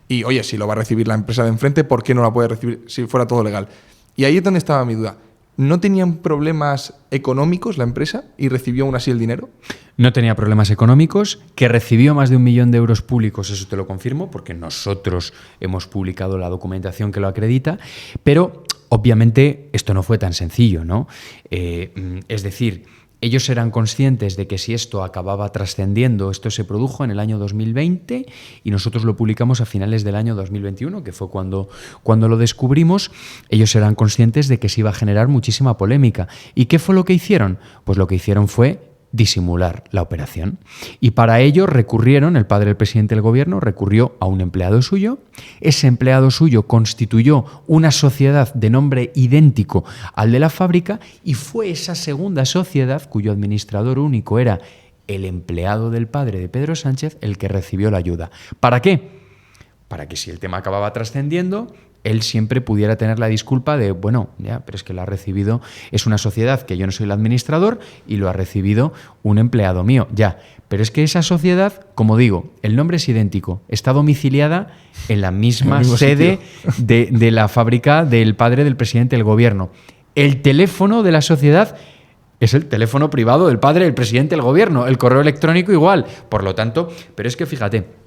Y oye, si lo va a recibir la empresa de enfrente, ¿por qué no la puede recibir si fuera todo legal? Y ahí es donde estaba mi duda. ¿No tenían problemas económicos la empresa y recibió aún así el dinero? No tenía problemas económicos, que recibió más de 1 millón de euros públicos, eso te lo confirmo, porque nosotros hemos publicado la documentación que lo acredita, pero obviamente esto no fue tan sencillo, ¿no? Es decir, ellos eran conscientes de que si esto acababa trascendiendo, esto se produjo en el año 2020 y nosotros lo publicamos a finales del año 2021, que fue cuando lo descubrimos. Ellos eran conscientes de que se iba a generar muchísima polémica. ¿Y qué fue lo que hicieron? Pues lo que hicieron fue disimular la operación. Y para ello recurrieron, el padre del presidente del gobierno recurrió a un empleado suyo. Ese empleado suyo constituyó una sociedad de nombre idéntico al de la fábrica y fue esa segunda sociedad, cuyo administrador único era el empleado del padre de Pedro Sánchez, el que recibió la ayuda. ¿Para qué? Para que si el tema acababa trascendiendo, él siempre pudiera tener la disculpa de, bueno, ya, pero es que lo ha recibido, es una sociedad que yo no soy el administrador y lo ha recibido un empleado mío, ya. Pero es que esa sociedad, como digo, el nombre es idéntico, está domiciliada en la misma sede de la fábrica del padre del presidente del gobierno. El teléfono de la sociedad es el teléfono privado del padre del presidente del gobierno, el correo electrónico igual. Por lo tanto, pero es que fíjate,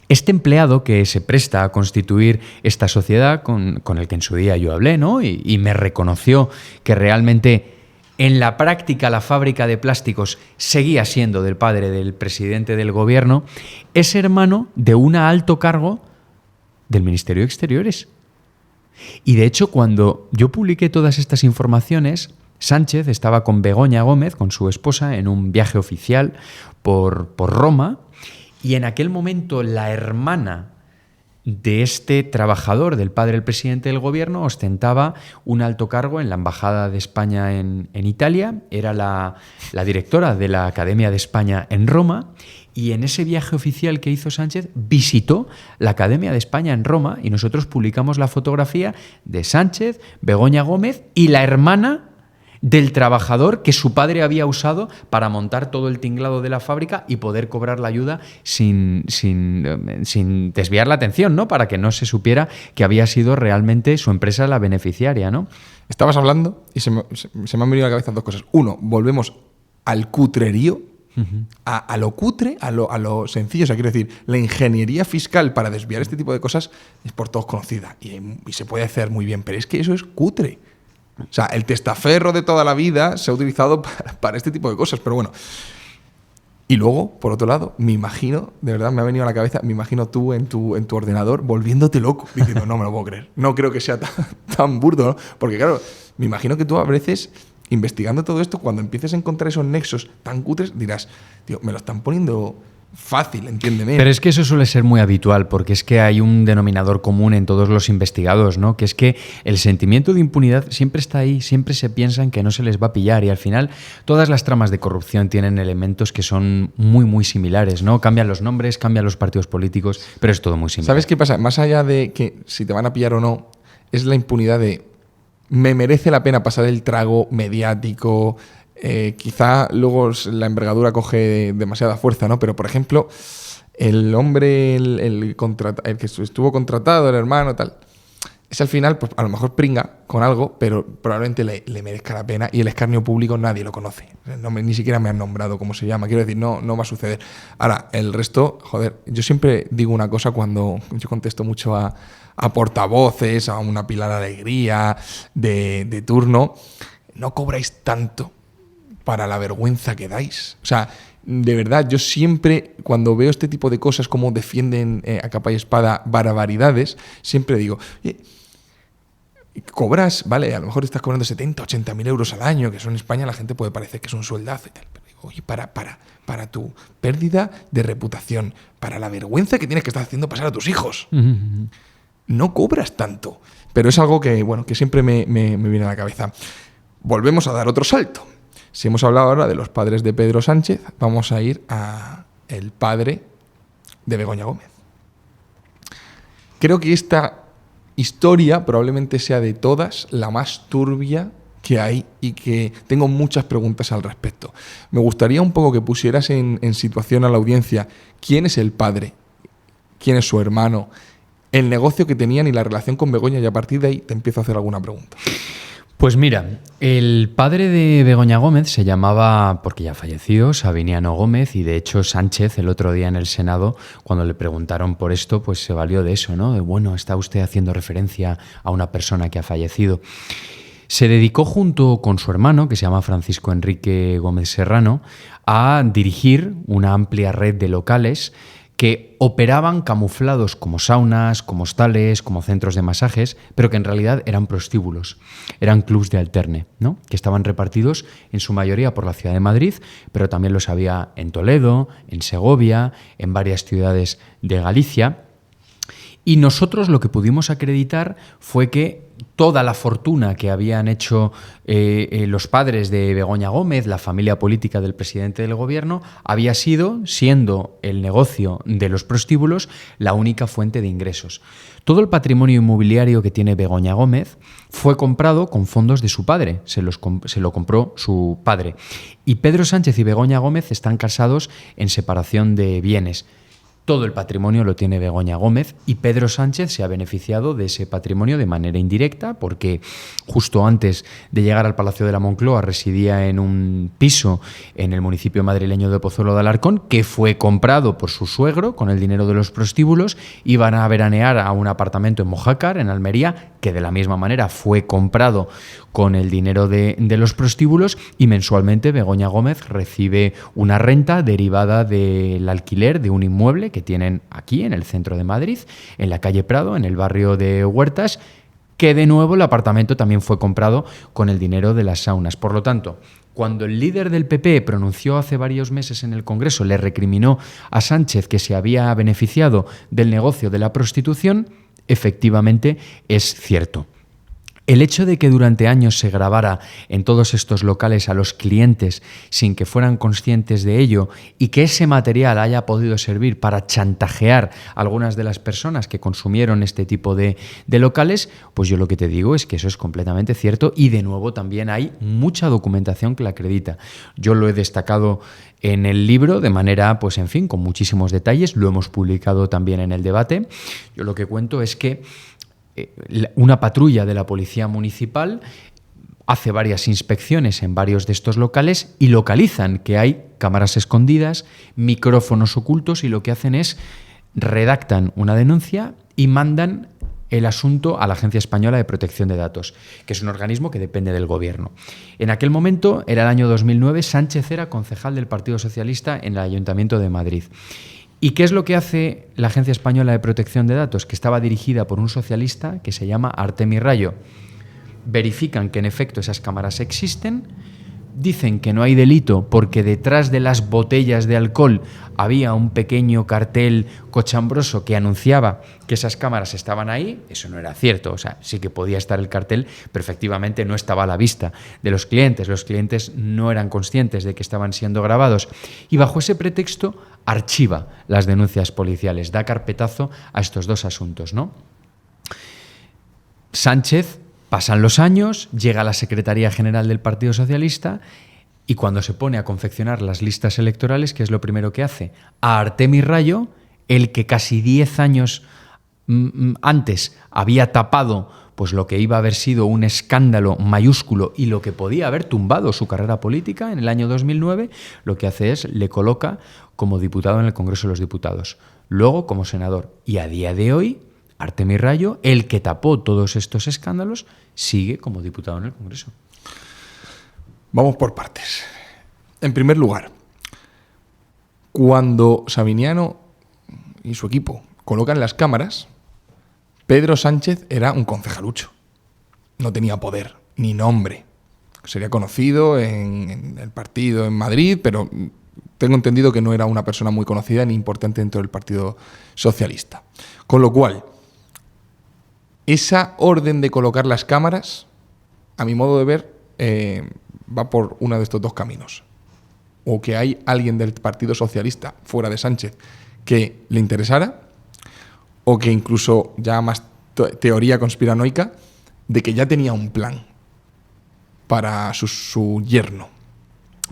este empleado que se presta a constituir esta sociedad con el que en su día yo hablé, ¿no? Y me reconoció que realmente en la práctica la fábrica de plásticos seguía siendo del padre del presidente del gobierno, es hermano de un alto cargo del Ministerio de Exteriores. Y de hecho, cuando yo publiqué todas estas informaciones, Sánchez estaba con Begoña Gómez, con su esposa, en un viaje oficial por Roma. Y en aquel momento la hermana de este trabajador, del padre del presidente del gobierno, ostentaba un alto cargo en la Embajada de España en Italia, era la directora de la Academia de España en Roma, y en ese viaje oficial que hizo Sánchez visitó la Academia de España en Roma y nosotros publicamos la fotografía de Sánchez, Begoña Gómez y la hermana del trabajador que su padre había usado para montar todo el tinglado de la fábrica y poder cobrar la ayuda sin desviar la atención, ¿no? Para que no se supiera que había sido realmente su empresa la beneficiaria, ¿no? Estabas hablando y se me han venido a la cabeza dos cosas. Uno, volvemos al cutrerío, a lo cutre, a lo sencillo. O sea, quiero decir, la ingeniería fiscal para desviar este tipo de cosas es por todos conocida y se puede hacer muy bien, pero es que eso es cutre. O sea, el testaferro de toda la vida se ha utilizado para este tipo de cosas, pero bueno. Y luego, por otro lado, me imagino, de verdad me ha venido a la cabeza, me imagino tú en tu ordenador volviéndote loco, diciendo, no me lo puedo creer, no creo que sea tan burdo, ¿no? Porque claro, me imagino que tú a veces, investigando todo esto, cuando empieces a encontrar esos nexos tan cutres, dirás, tío, me lo están poniendo fácil, entiéndeme. Pero es que eso suele ser muy habitual, porque es que hay un denominador común en todos los investigados, ¿no? Que es que el sentimiento de impunidad siempre está ahí, siempre se piensan que no se les va a pillar y al final todas las tramas de corrupción tienen elementos que son muy, muy similares, ¿no? Cambian los nombres, cambian los partidos políticos, pero es todo muy similar. ¿Sabes qué pasa? Más allá de que si te van a pillar o no, es la impunidad de me merece la pena pasar el trago mediático. Quizá luego la envergadura coge demasiada fuerza, ¿no? Pero, por ejemplo, el hombre, el que estuvo contratado, el hermano, tal, es al final, pues a lo mejor pringa con algo, pero probablemente le merezca la pena y el escarnio público nadie lo conoce. Ni siquiera me han nombrado cómo se llama. Quiero decir, no va a suceder. Ahora, el resto, joder, yo siempre digo una cosa cuando yo contesto mucho a portavoces, a una Pilar Alegría de turno, no cobráis tanto para la vergüenza que dais. O sea, de verdad, yo siempre, cuando veo este tipo de cosas, como defienden a capa y espada barbaridades, siempre digo, cobras, vale, a lo mejor estás cobrando 70, 80.000 euros al año, que eso en España a la gente puede parecer que es un sueldazo y tal. Pero digo, oye, para tu pérdida de reputación, para la vergüenza que tienes que estar haciendo pasar a tus hijos, no cobras tanto. Pero es algo que, bueno, que siempre me viene a la cabeza. Volvemos a dar otro salto. Si hemos hablado ahora de los padres de Pedro Sánchez, vamos a ir a el padre de Begoña Gómez. Creo que esta historia probablemente sea de todas la más turbia que hay y que tengo muchas preguntas al respecto. Me gustaría un poco que pusieras en situación a la audiencia quién es el padre, quién es su hermano, el negocio que tenían y la relación con Begoña, y a partir de ahí te empiezo a hacer alguna pregunta. Pues mira, el padre de Begoña Gómez se llamaba, porque ya falleció, Sabiniano Gómez, y de hecho Sánchez el otro día en el Senado, cuando le preguntaron por esto, pues se valió de eso, ¿no? De, bueno, está usted haciendo referencia a una persona que ha fallecido. Se dedicó junto con su hermano, que se llama Francisco Enrique Gómez Serrano, a dirigir una amplia red de locales que operaban camuflados como saunas, como hostales, como centros de masajes, pero que en realidad eran prostíbulos, eran clubs de alterne, ¿no? Que estaban repartidos en su mayoría por la ciudad de Madrid, pero también los había en Toledo, en Segovia, en varias ciudades de Galicia. Y nosotros lo que pudimos acreditar fue que toda la fortuna que habían hecho los padres de Begoña Gómez, la familia política del presidente del gobierno, había sido, siendo el negocio de los prostíbulos, la única fuente de ingresos. Todo el patrimonio inmobiliario que tiene Begoña Gómez fue comprado con fondos de su padre, se lo compró su padre. Y Pedro Sánchez y Begoña Gómez están casados en separación de bienes. Todo el patrimonio lo tiene Begoña Gómez y Pedro Sánchez se ha beneficiado de ese patrimonio de manera indirecta porque justo antes de llegar al Palacio de la Moncloa residía en un piso en el municipio madrileño de Pozuelo de Alarcón que fue comprado por su suegro con el dinero de los prostíbulos. Iban a veranear a un apartamento en Mojácar, en Almería, que de la misma manera fue comprado con el dinero de los prostíbulos, y mensualmente Begoña Gómez recibe una renta derivada del alquiler de un inmueble que tienen aquí en el centro de Madrid, en la calle Prado, en el barrio de Huertas, que de nuevo el apartamento también fue comprado con el dinero de las saunas. Por lo tanto, cuando el líder del PP pronunció hace varios meses en el Congreso, le recriminó a Sánchez que se había beneficiado del negocio de la prostitución, efectivamente es cierto. El hecho de que durante años se grabara en todos estos locales a los clientes sin que fueran conscientes de ello y que ese material haya podido servir para chantajear a algunas de las personas que consumieron este tipo de locales, pues yo lo que te digo es que eso es completamente cierto y de nuevo también hay mucha documentación que la acredita. Yo lo he destacado en el libro de manera, pues en fin, con muchísimos detalles, lo hemos publicado también en el debate. Yo lo que cuento es que una patrulla de la Policía Municipal hace varias inspecciones en varios de estos locales y localizan que hay cámaras escondidas, micrófonos ocultos, y lo que hacen es redactan una denuncia y mandan el asunto a la Agencia Española de Protección de Datos, que es un organismo que depende del gobierno. En aquel momento, era el año 2009, Sánchez era concejal del Partido Socialista en el Ayuntamiento de Madrid. ¿Y qué es lo que hace la Agencia Española de Protección de Datos? Que estaba dirigida por un socialista que se llama Artemi Rayo. Verifican que en efecto esas cámaras existen, dicen que no hay delito porque detrás de las botellas de alcohol había un pequeño cartel cochambroso que anunciaba que esas cámaras estaban ahí. Eso no era cierto, o sea, sí que podía estar el cartel, pero efectivamente no estaba a la vista de los clientes. Los clientes no eran conscientes de que estaban siendo grabados y bajo ese pretexto archiva las denuncias policiales, da carpetazo a estos dos asuntos, ¿no? Sánchez, pasan los años, llega a la Secretaría General del Partido Socialista y cuando se pone a confeccionar las listas electorales, ¿qué es lo primero que hace? A Artemi Rayo, el que casi 10 años antes había tapado pues lo que iba a haber sido un escándalo mayúsculo y lo que podía haber tumbado su carrera política en el año 2009, lo que hace es le coloca como diputado en el Congreso de los Diputados, luego como senador. Y a día de hoy, Artemi Rayo, el que tapó todos estos escándalos, sigue como diputado en el Congreso. Vamos por partes. En primer lugar, cuando Sabiniano y su equipo colocan las cámaras, Pedro Sánchez era un concejalucho. no tenía poder ni nombre. Sería conocido en el partido en Madrid, pero tengo entendido que no era una persona muy conocida ni importante dentro del Partido Socialista. Con lo cual, esa orden de colocar las cámaras, a mi modo de ver, va por uno de estos dos caminos. O que hay alguien del Partido Socialista, fuera de Sánchez, que le interesara, o que incluso ya más teoría conspiranoica, de que ya tenía un plan para su yerno.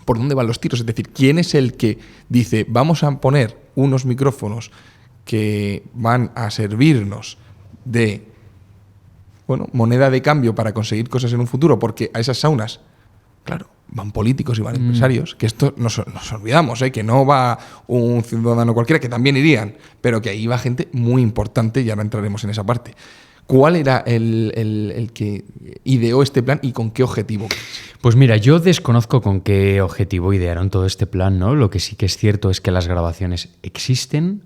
¿Por dónde van los tiros? Es decir, ¿quién es el que dice vamos a poner unos micrófonos que van a servirnos de moneda de cambio para conseguir cosas en un futuro? Porque a esas saunas, claro, van políticos y van empresarios, que esto nos olvidamos, que no va un ciudadano cualquiera, que también irían, pero que ahí va gente muy importante y ahora entraremos en esa parte. ¿Cuál era el que ideó este plan y con qué objetivo? Pues mira, yo desconozco con qué objetivo idearon todo este plan, ¿no? Lo que sí que es cierto es que las grabaciones existen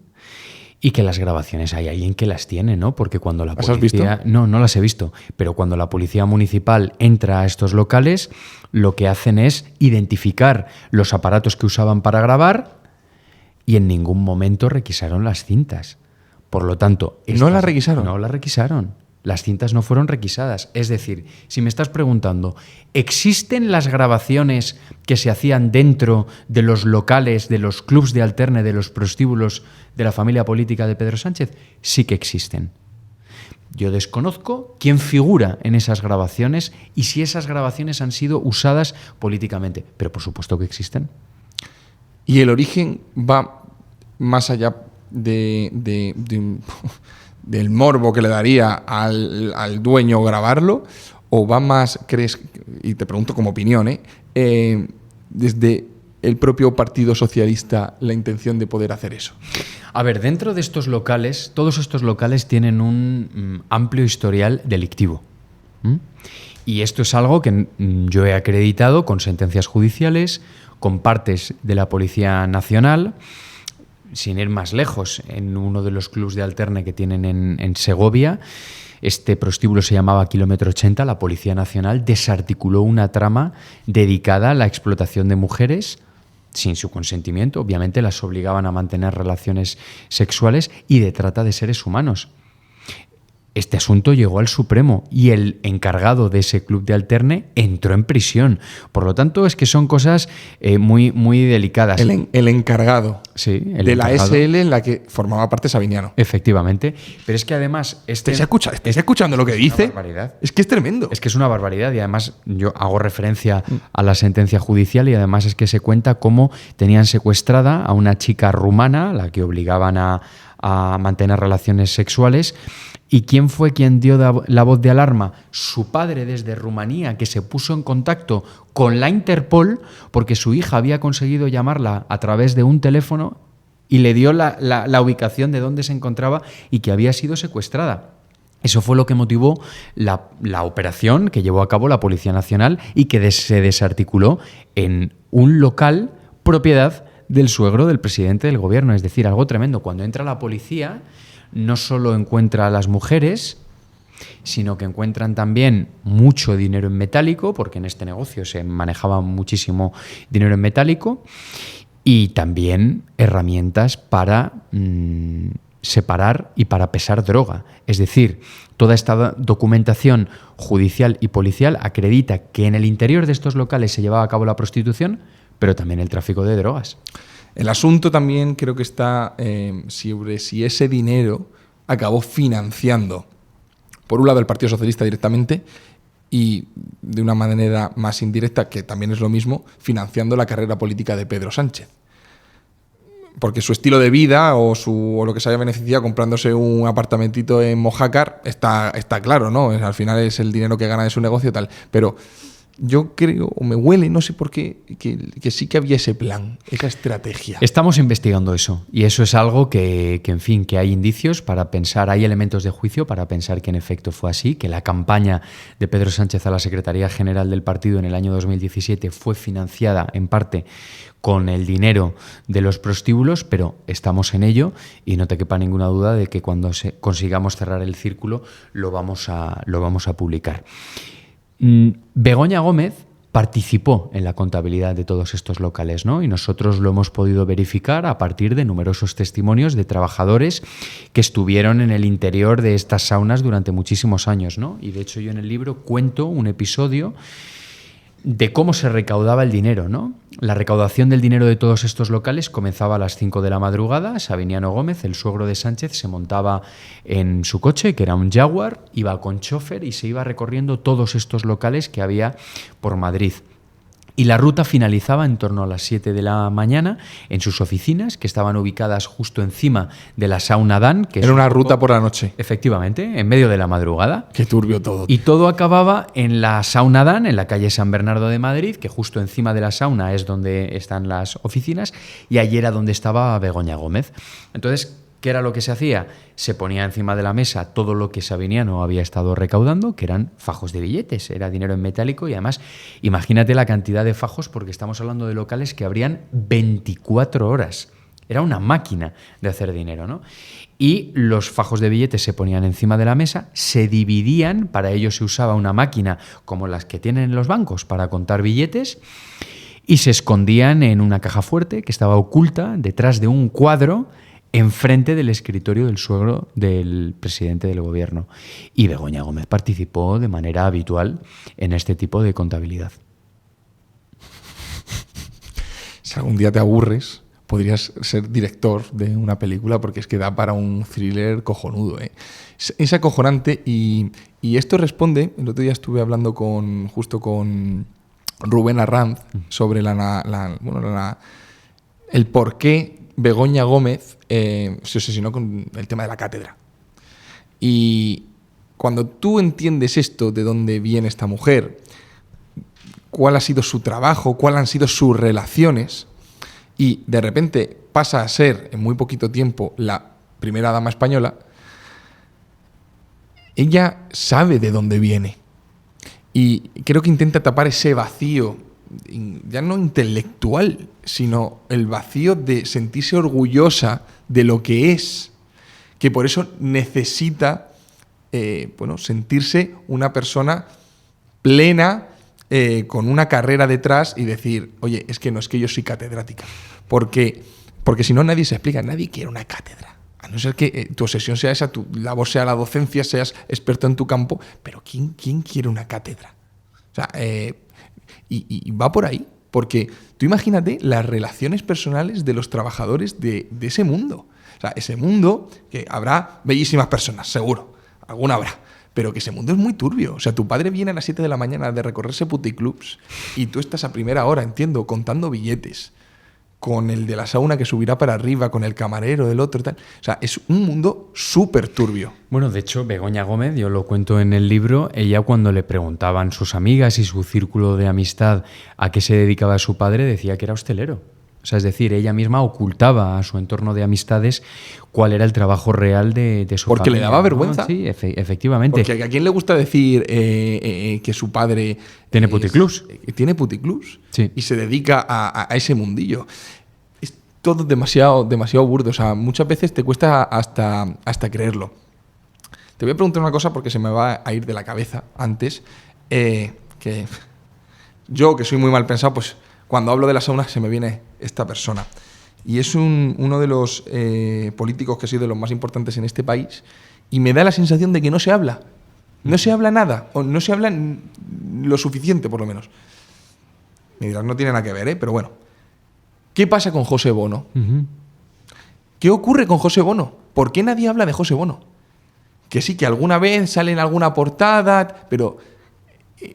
y que las grabaciones hay alguien que las tiene, ¿no? Porque cuando la policía... ¿Las has visto? No las he visto, pero cuando la policía municipal entra a estos locales, lo que hacen es identificar los aparatos que usaban para grabar y en ningún momento requisaron las cintas. Por lo tanto... ¿No las requisaron? No las requisaron. Las cintas no fueron requisadas. Es decir, si me estás preguntando, ¿existen las grabaciones que se hacían dentro de los locales, de los clubs de alterne, de los prostíbulos de la familia política de Pedro Sánchez? Sí que existen. Yo desconozco quién figura en esas grabaciones y si esas grabaciones han sido usadas políticamente. Pero por supuesto que existen. Y el origen va más allá del morbo que le daría al dueño grabarlo, o va más, crees, y te pregunto como opinión, desde el propio Partido Socialista la intención de poder hacer eso? A ver, dentro de estos locales, todos estos locales tienen un amplio historial delictivo. Y esto es algo que yo he acreditado con sentencias judiciales, con partes de la Policía Nacional. Sin ir más lejos, en uno de los clubs de alterne que tienen en Segovia, este prostíbulo se llamaba Kilómetro 80, la Policía Nacional desarticuló una trama dedicada a la explotación de mujeres sin su consentimiento. Obviamente las obligaban a mantener relaciones sexuales y de trata de seres humanos. Este asunto llegó al Supremo y el encargado de ese club de alterne entró en prisión. Por lo tanto, es que son cosas muy, muy delicadas. El encargado. Sí, de la SL en la que formaba parte Sabiniano. Efectivamente. Pero es que además... ¿Estás escuchando lo que dice? Es una barbaridad. Es que es tremendo. Es que es una barbaridad y además yo hago referencia a la sentencia judicial y además es que se cuenta cómo tenían secuestrada a una chica rumana, a la que obligaban a mantener relaciones sexuales. ¿Y quién fue quien dio la voz de alarma? Su padre desde Rumanía, que se puso en contacto con la Interpol porque su hija había conseguido llamarla a través de un teléfono y le dio la ubicación de dónde se encontraba y que había sido secuestrada. Eso fue lo que motivó la operación que llevó a cabo la Policía Nacional y que se desarticuló en un local propiedad del suegro del presidente del gobierno. Es decir, algo tremendo. Cuando entra la policía, no solo encuentra a las mujeres, sino que encuentran también mucho dinero en metálico, porque en este negocio se manejaba muchísimo dinero en metálico, y también herramientas para separar y para pesar droga. Es decir, toda esta documentación judicial y policial acredita que en el interior de estos locales se llevaba a cabo la prostitución, pero también el tráfico de drogas. El asunto también creo que está sobre si ese dinero acabó financiando, por un lado, el Partido Socialista directamente y de una manera más indirecta, que también es lo mismo, financiando la carrera política de Pedro Sánchez. Porque su estilo de vida o lo que se haya beneficiado comprándose un apartamentito en Mojácar está claro, ¿no? Al final es el dinero que gana de su negocio tal. Pero yo creo, o me huele, no sé por qué, que sí que había ese plan, esa estrategia. Estamos investigando eso y eso es algo que, en fin, que hay indicios para pensar, hay elementos de juicio para pensar que en efecto fue así, que la campaña de Pedro Sánchez a la Secretaría General del partido en el año 2017 fue financiada en parte con el dinero de los prostíbulos, pero estamos en ello y no te quepa ninguna duda de que cuando consigamos cerrar el círculo lo vamos a publicar. Begoña Gómez participó en la contabilidad de todos estos locales, ¿no? Y nosotros lo hemos podido verificar a partir de numerosos testimonios de trabajadores que estuvieron en el interior de estas saunas durante muchísimos años, ¿no? Y de hecho yo en el libro cuento un episodio de cómo se recaudaba el dinero, ¿no? La recaudación del dinero de todos estos locales comenzaba a las 5 de la madrugada. Sabiniano Gómez, el suegro de Sánchez, se montaba en su coche, que era un Jaguar, iba con chofer y se iba recorriendo todos estos locales que había por Madrid. Y la ruta finalizaba en torno a las 7 de la mañana en sus oficinas, que estaban ubicadas justo encima de la sauna Dan. Que era una ruta por la noche. Efectivamente, en medio de la madrugada. Qué turbio todo. Y todo acababa en la sauna Dan, en la calle San Bernardo de Madrid, que justo encima de la sauna es donde están las oficinas, y allí era donde estaba Begoña Gómez. Entonces, ¿qué era lo que se hacía? Se ponía encima de la mesa todo lo que Sabiniano había estado recaudando, que eran fajos de billetes, era dinero en metálico y además imagínate la cantidad de fajos porque estamos hablando de locales que abrían 24 horas. Era una máquina de hacer dinero, ¿no? Y los fajos de billetes se ponían encima de la mesa, se dividían, para ello se usaba una máquina como las que tienen en los bancos para contar billetes y se escondían en una caja fuerte que estaba oculta detrás de un cuadro enfrente del escritorio del suegro del presidente del gobierno. Y Begoña Gómez participó de manera habitual en este tipo de contabilidad. Si algún día te aburres, podrías ser director de una película porque es que da para un thriller cojonudo, ¿eh? Es acojonante y esto responde, el otro día estuve hablando justo con Rubén Arranz sobre el por qué Begoña Gómez se obsesionó con el tema de la cátedra. Y cuando tú entiendes esto, de dónde viene esta mujer, cuál ha sido su trabajo, cuáles han sido sus relaciones, y de repente pasa a ser, en muy poquito tiempo, la primera dama española, ella sabe de dónde viene. Y creo que intenta tapar ese vacío, ya no intelectual, sino el vacío de sentirse orgullosa de lo que es, que por eso necesita sentirse una persona plena, con una carrera detrás y decir, oye, es que no es que yo soy catedrática, porque si no nadie se explica, nadie quiere una cátedra, a no ser que tu obsesión sea esa, tu labor sea la docencia, seas experto en tu campo, pero ¿quién quiere una cátedra? O sea, y va por ahí, porque tú imagínate las relaciones personales de los trabajadores de ese mundo. O sea, ese mundo que habrá bellísimas personas, seguro, alguna habrá, pero que ese mundo es muy turbio. O sea, tu padre viene a las 7 de la mañana de recorrerse puticlubs y tú estás a primera hora, entiendo, contando billetes, con el de la sauna que subirá para arriba, con el camarero del otro, tal. O sea, es un mundo súper turbio. Bueno, de hecho, Begoña Gómez, yo lo cuento en el libro, ella cuando le preguntaban sus amigas y su círculo de amistad a qué se dedicaba su padre, decía que era hostelero. O sea, es decir, ella misma ocultaba a su entorno de amistades cuál era el trabajo real de su familia. Porque le daba vergüenza. ¿No? Sí, efectivamente. Porque ¿a quién le gusta decir que su padre tiene puticlubs? Tiene puticlubs, sí. Y se dedica a ese mundillo. Es todo demasiado burdo. O sea, muchas veces te cuesta hasta creerlo. Te voy a preguntar una cosa porque se me va a ir de la cabeza antes. Que yo, que soy muy mal pensado, pues cuando hablo de la sauna se me viene esta persona. Y es uno de los políticos que ha sido de los más importantes en este país y me da la sensación de que no se habla. No se habla nada, o no se habla lo suficiente, por lo menos. Me dirás, no tiene nada que ver, pero bueno. ¿Qué pasa con José Bono? Uh-huh. ¿Qué ocurre con José Bono? ¿Por qué nadie habla de José Bono? Que sí, que alguna vez sale en alguna portada, pero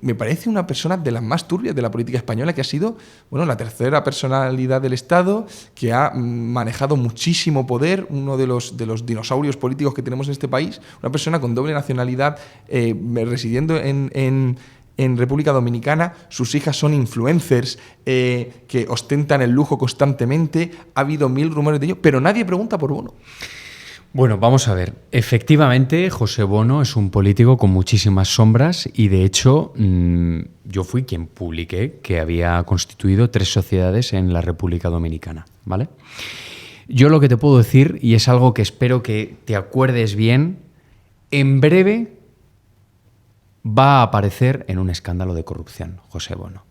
me parece una persona de las más turbias de la política española, que ha sido, bueno, la tercera personalidad del Estado, que ha manejado muchísimo poder, uno de los dinosaurios políticos que tenemos en este país, una persona con doble nacionalidad, residiendo en en República Dominicana, sus hijas son influencers que ostentan el lujo constantemente, ha habido 1000 rumores de ello, pero nadie pregunta por Bono. Bueno, vamos a ver. Efectivamente, José Bono es un político con muchísimas sombras y, de hecho, yo fui quien publiqué que había constituido 3 sociedades en la República Dominicana, ¿vale? Yo lo que te puedo decir, y es algo que espero que te acuerdes bien, en breve va a aparecer en un escándalo de corrupción, José Bono.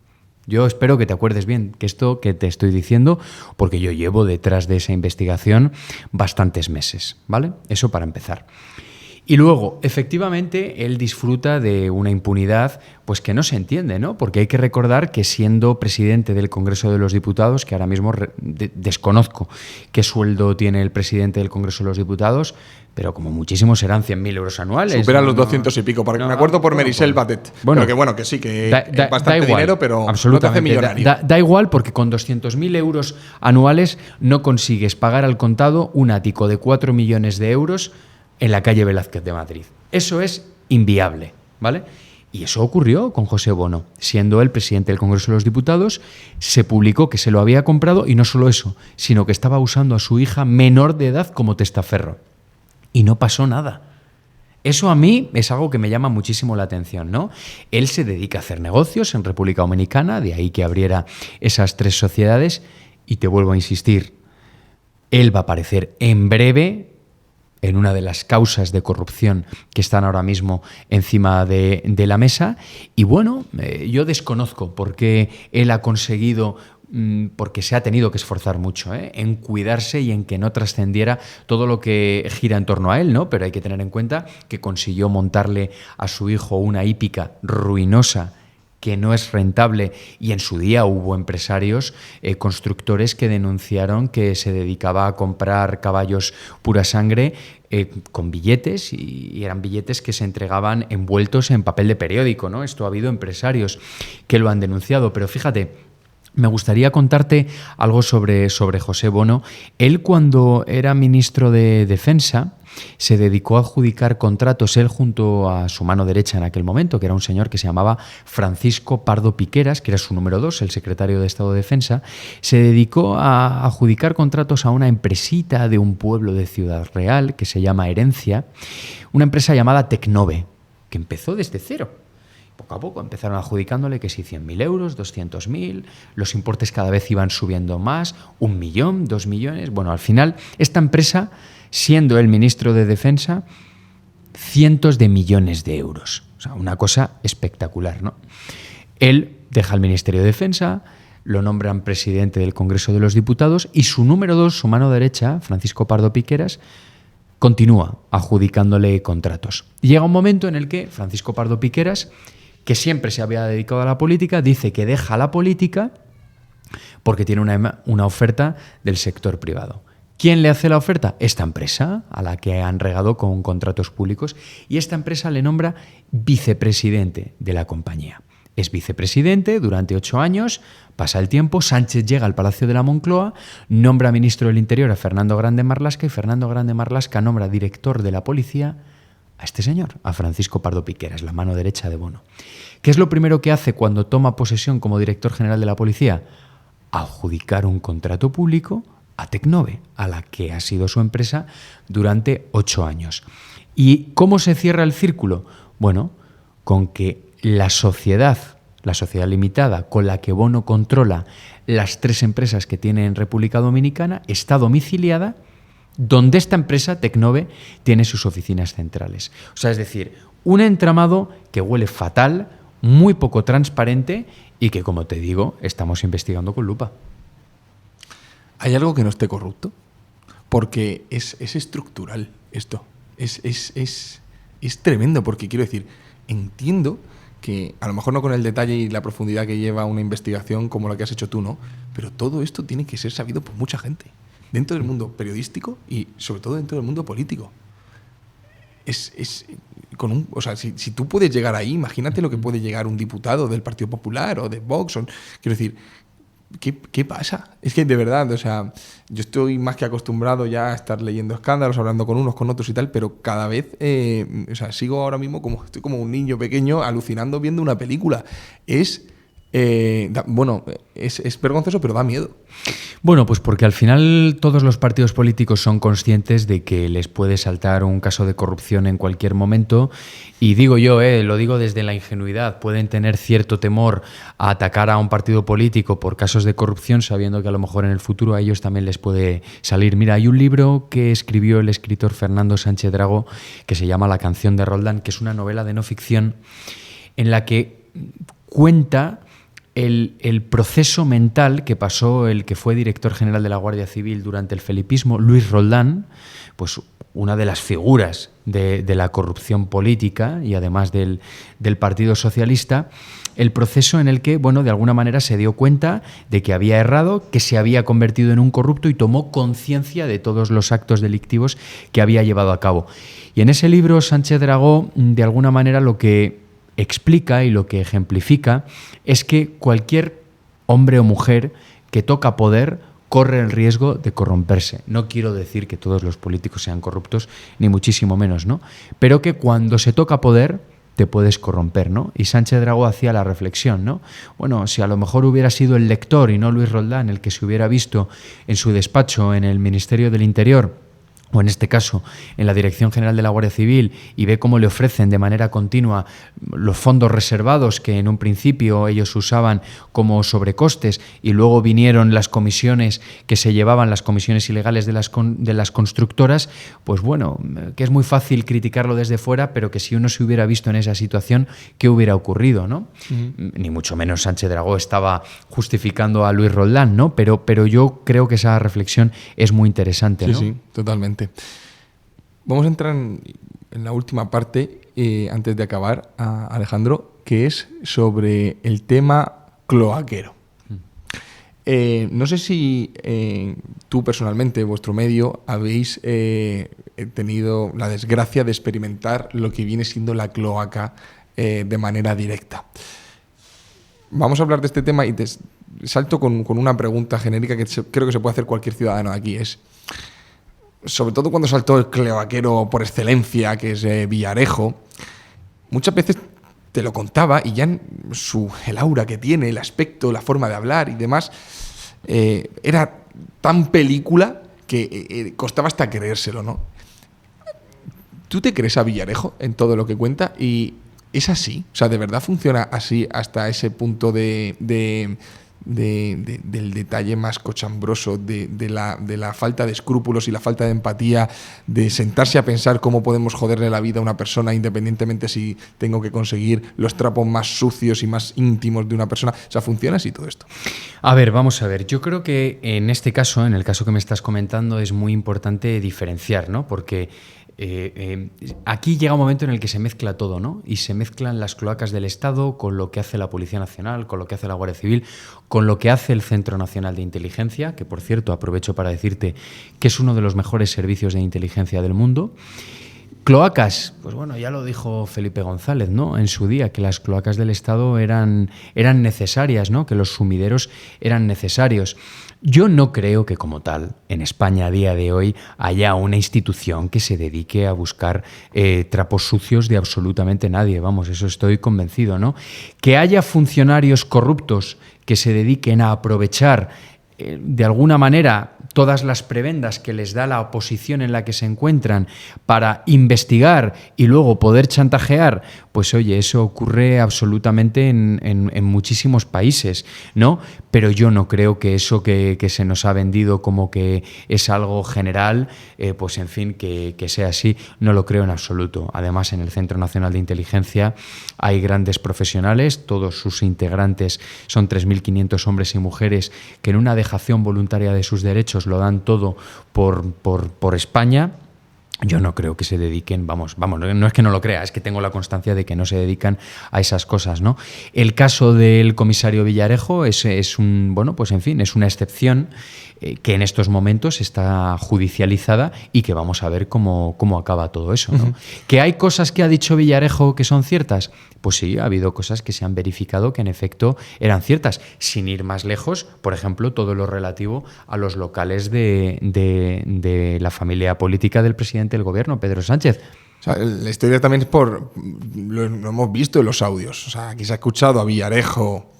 Yo espero que te acuerdes bien que esto que te estoy diciendo, porque yo llevo detrás de esa investigación bastantes meses, ¿vale? Eso para empezar. Y luego, efectivamente, él disfruta de una impunidad pues que no se entiende, ¿no? Porque hay que recordar que siendo presidente del Congreso de los Diputados, que ahora mismo desconozco qué sueldo tiene el presidente del Congreso de los Diputados, pero como muchísimo serán 100.000 euros anuales. Superan los 200 y pico, porque me acuerdo por Merisel Batet. Bueno, pero que sí, que es bastante igual, dinero, pero absolutamente, no te hace millonario. Da igual, porque con 200.000 euros anuales no consigues pagar al contado un ático de 4 millones de euros en la calle Velázquez de Madrid. Eso es inviable, ¿vale? Y eso ocurrió con José Bono. Siendo él presidente del Congreso de los Diputados, se publicó que se lo había comprado, y no solo eso, sino que estaba usando a su hija menor de edad como testaferro. Y no pasó nada. Eso a mí es algo que me llama muchísimo la atención, ¿no? Él se dedica a hacer negocios en República Dominicana, de ahí que abriera esas 3 sociedades, y te vuelvo a insistir, él va a aparecer en breve en una de las causas de corrupción que están ahora mismo encima de la mesa. Y bueno, yo desconozco por qué él ha conseguido, porque se ha tenido que esforzar mucho en cuidarse y en que no trascendiera todo lo que gira en torno a él, ¿no? Pero hay que tener en cuenta que consiguió montarle a su hijo una hípica ruinosa que no es rentable, y en su día hubo empresarios, constructores que denunciaron que se dedicaba a comprar caballos pura sangre con billetes, y eran billetes que se entregaban envueltos en papel de periódico, ¿no? Esto ha habido empresarios que lo han denunciado, pero fíjate, me gustaría contarte algo sobre José Bono. Él, cuando era ministro de Defensa, se dedicó a adjudicar contratos, él junto a su mano derecha en aquel momento, que era un señor que se llamaba Francisco Pardo Piqueras, que era su número 2, el secretario de Estado de Defensa, se dedicó a adjudicar contratos a una empresita de un pueblo de Ciudad Real que se llama Herencia, una empresa llamada Tecnove, que empezó desde cero. Poco a poco empezaron adjudicándole que si 100.000 euros, 200.000, los importes cada vez iban subiendo más, 1 millón, 2 millones. Bueno, al final, esta empresa, siendo el ministro de Defensa, cientos de millones de euros. O sea, una cosa espectacular, ¿no? Él deja el Ministerio de Defensa, lo nombran presidente del Congreso de los Diputados, y su número 2, su mano derecha, Francisco Pardo Piqueras, continúa adjudicándole contratos. Llega un momento en el que Francisco Pardo Piqueras, que siempre se había dedicado a la política, dice que deja la política porque tiene una oferta del sector privado. ¿Quién le hace la oferta? Esta empresa, a la que han regado con contratos públicos, y esta empresa le nombra vicepresidente de la compañía. Es vicepresidente durante 8 años, pasa el tiempo, Sánchez llega al Palacio de la Moncloa, nombra ministro del Interior a Fernando Grande Marlaska, y Fernando Grande Marlaska nombra director de la policía a este señor, a Francisco Pardo Piqueras, la mano derecha de Bono. ¿Qué es lo primero que hace cuando toma posesión como director general de la policía? Adjudicar un contrato público a Tecnove, a la que ha sido su empresa durante 8 años. ¿Y cómo se cierra el círculo? Bueno, con que la sociedad limitada con la que Bono controla las 3 empresas que tiene en República Dominicana está domiciliada donde esta empresa, Tecnove, tiene sus oficinas centrales. O sea, es decir, un entramado que huele fatal, muy poco transparente, y que, como te digo, estamos investigando con lupa. ¿Hay algo que no esté corrupto? Porque es estructural esto. Es tremendo, porque quiero decir, entiendo que a lo mejor no con el detalle y la profundidad que lleva una investigación como la que has hecho tú, ¿no? Pero todo esto tiene que ser sabido por mucha gente, dentro del mundo periodístico y sobre todo dentro del mundo político. O sea, si tú puedes llegar ahí, imagínate lo que puede llegar un diputado del Partido Popular o de Vox. Quiero decir, ¿Qué pasa? Es que de verdad, o sea, yo estoy más que acostumbrado ya a estar leyendo escándalos, hablando con unos, con otros y tal, pero cada vez, o sea, sigo ahora mismo estoy como un niño pequeño alucinando viendo una película. Es vergonzoso, pero da miedo. Bueno, pues porque al final todos los partidos políticos son conscientes de que les puede saltar un caso de corrupción en cualquier momento y digo yo, lo digo desde la ingenuidad, pueden tener cierto temor a atacar a un partido político por casos de corrupción sabiendo que a lo mejor en el futuro a ellos también les puede salir. Mira, hay un libro que escribió el escritor Fernando Sánchez Dragó que se llama La canción de Roldán, que es una novela de no ficción en la que cuenta el proceso mental que pasó el que fue director general de la Guardia Civil durante el felipismo, Luis Roldán, pues una de las figuras de la corrupción política y además del Partido Socialista, el proceso en el que, bueno, de alguna manera se dio cuenta de que había errado, que se había convertido en un corrupto y tomó conciencia de todos los actos delictivos que había llevado a cabo. Y en ese libro Sánchez Dragó, de alguna manera, lo que explica y lo que ejemplifica es que cualquier hombre o mujer que toca poder corre el riesgo de corromperse. No quiero decir que todos los políticos sean corruptos, ni muchísimo menos, ¿no? Pero que cuando se toca poder te puedes corromper, ¿no? Y Sánchez Dragó hacía la reflexión, ¿no? Bueno, si a lo mejor hubiera sido el lector y no Luis Roldán el que se hubiera visto en su despacho en el Ministerio del Interior, o en este caso en la Dirección General de la Guardia Civil, y ve cómo le ofrecen de manera continua los fondos reservados que en un principio ellos usaban como sobrecostes y luego vinieron las comisiones que se llevaban, las comisiones ilegales de las constructoras, pues bueno, que es muy fácil criticarlo desde fuera, pero que si uno se hubiera visto en esa situación, ¿qué hubiera ocurrido, no? Ni mucho menos Sánchez Dragó estaba justificando a Luis Roldán, ¿no? Pero yo creo que esa reflexión es muy interesante, ¿no? Sí, totalmente. Vamos a entrar en la última parte, antes de acabar, Alejandro, que es sobre el tema cloaquero. No sé si tú personalmente, vuestro medio, habéis tenido la desgracia de experimentar lo que viene siendo la cloaca de manera directa. Vamos a hablar de este tema y te salto con una pregunta genérica que creo que se puede hacer cualquier ciudadano de aquí. Es, sobre todo cuando saltó el cloaquero por excelencia, que es Villarejo, muchas veces te lo contaba y ya el aura que tiene, el aspecto, la forma de hablar y demás, era tan película que costaba hasta creérselo, ¿no? ¿Tú te crees a Villarejo en todo lo que cuenta? Y ¿es así? O sea, ¿de verdad funciona así hasta ese punto del detalle más cochambroso, de la falta de escrúpulos y la falta de empatía, de sentarse a pensar cómo podemos joderle la vida a una persona independientemente si tengo que conseguir los trapos más sucios y más íntimos de una persona? O sea, ¿funciona así todo esto? A ver, vamos a ver. Yo creo que en este caso, en el caso que me estás comentando, es muy importante diferenciar, ¿no? Porque aquí llega un momento en el que se mezcla todo, ¿no? Y se mezclan las cloacas del Estado con lo que hace la Policía Nacional, con lo que hace la Guardia Civil, con lo que hace el Centro Nacional de Inteligencia, que por cierto aprovecho para decirte que es uno de los mejores servicios de inteligencia del mundo. Cloacas, pues bueno, ya lo dijo Felipe González, ¿no? En su día, que las cloacas del Estado eran necesarias, ¿no? Que los sumideros eran necesarios. Yo no creo que como tal, en España a día de hoy, haya una institución que se dedique a buscar trapos sucios de absolutamente nadie. Vamos, eso estoy convencido, ¿no? Que haya funcionarios corruptos que se dediquen a aprovechar de alguna manera todas las prebendas que les da la oposición en la que se encuentran para investigar y luego poder chantajear, pues oye, eso ocurre absolutamente en muchísimos países, ¿no? Pero yo no creo que eso que se nos ha vendido como que es algo general, pues en fin, que sea así, no lo creo en absoluto. Además, en el Centro Nacional de Inteligencia hay grandes profesionales, todos sus integrantes son 3.500 hombres y mujeres que en una dejación voluntaria de sus derechos lo dan todo por España. Yo no creo que se dediquen, vamos, no es que no lo crea, es que tengo la constancia de que no se dedican a esas cosas, ¿no? El caso del comisario Villarejo es una excepción que en estos momentos está judicializada y que vamos a ver cómo acaba todo eso, ¿no? ¿Que hay cosas que ha dicho Villarejo que son ciertas? Pues sí, ha habido cosas que se han verificado que en efecto eran ciertas. Sin ir más lejos, por ejemplo, todo lo relativo a los locales de la familia política del presidente del gobierno, Pedro Sánchez. O sea, la historia también es lo hemos visto en los audios. O sea, aquí se ha escuchado a Villarejo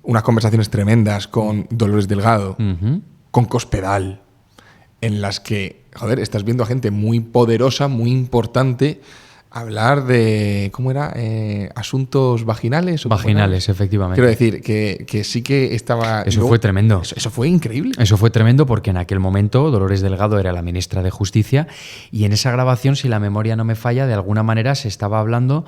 unas conversaciones tremendas con Dolores Delgado, con Cospedal, en las que, joder, estás viendo a gente muy poderosa, muy importante, hablar de, ¿cómo era? Asuntos vaginales. Vaginales, efectivamente. Quiero decir que sí que estaba... Eso fue tremendo. Eso fue increíble. Eso fue tremendo porque en aquel momento Dolores Delgado era la ministra de Justicia y en esa grabación, si la memoria no me falla, de alguna manera se estaba hablando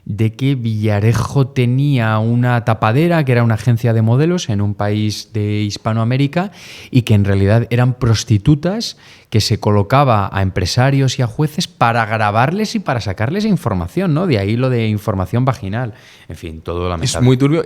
de que Villarejo tenía una tapadera, que era una agencia de modelos en un país de Hispanoamérica y que en realidad eran prostitutas que se colocaba a empresarios y a jueces para grabarles y para sacarles información, ¿no? De ahí lo de información vaginal. En fin, todo lamentable. Es muy turbio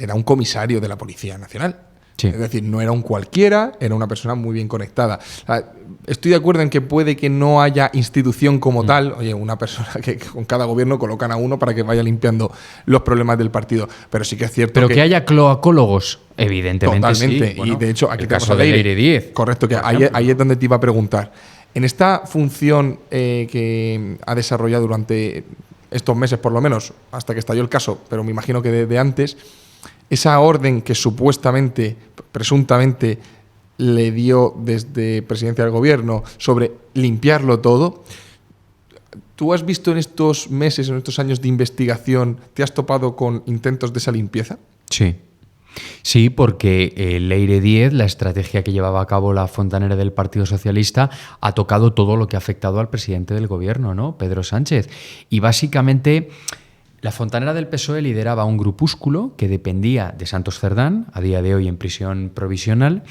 era un comisario de la Policía Nacional. Sí. Es decir, no era un cualquiera, era una persona muy bien conectada. O sea, estoy de acuerdo en que puede que no haya institución como tal. Oye, una persona que con cada gobierno colocan a uno para que vaya limpiando los problemas del partido. Pero sí que es cierto que haya cloacólogos, evidentemente. Totalmente. Sí. Bueno, y de hecho, aquí tenemos a Leire 10. Correcto, que ahí es donde te iba a preguntar. En esta función que ha desarrollado durante estos meses, por lo menos, hasta que estalló el caso, pero me imagino que desde antes, esa orden que supuestamente, presuntamente, le dio desde Presidencia del Gobierno sobre limpiarlo todo, ¿tú has visto en estos meses, en estos años de investigación, te has topado con intentos de esa limpieza? Sí. Sí, porque Leire 10, la estrategia que llevaba a cabo la fontanera del Partido Socialista, ha tocado todo lo que ha afectado al presidente del Gobierno, ¿no? Pedro Sánchez. Y básicamente... La fontanera del PSOE lideraba un grupúsculo que dependía de Santos Cerdán, a día de hoy en prisión provisional,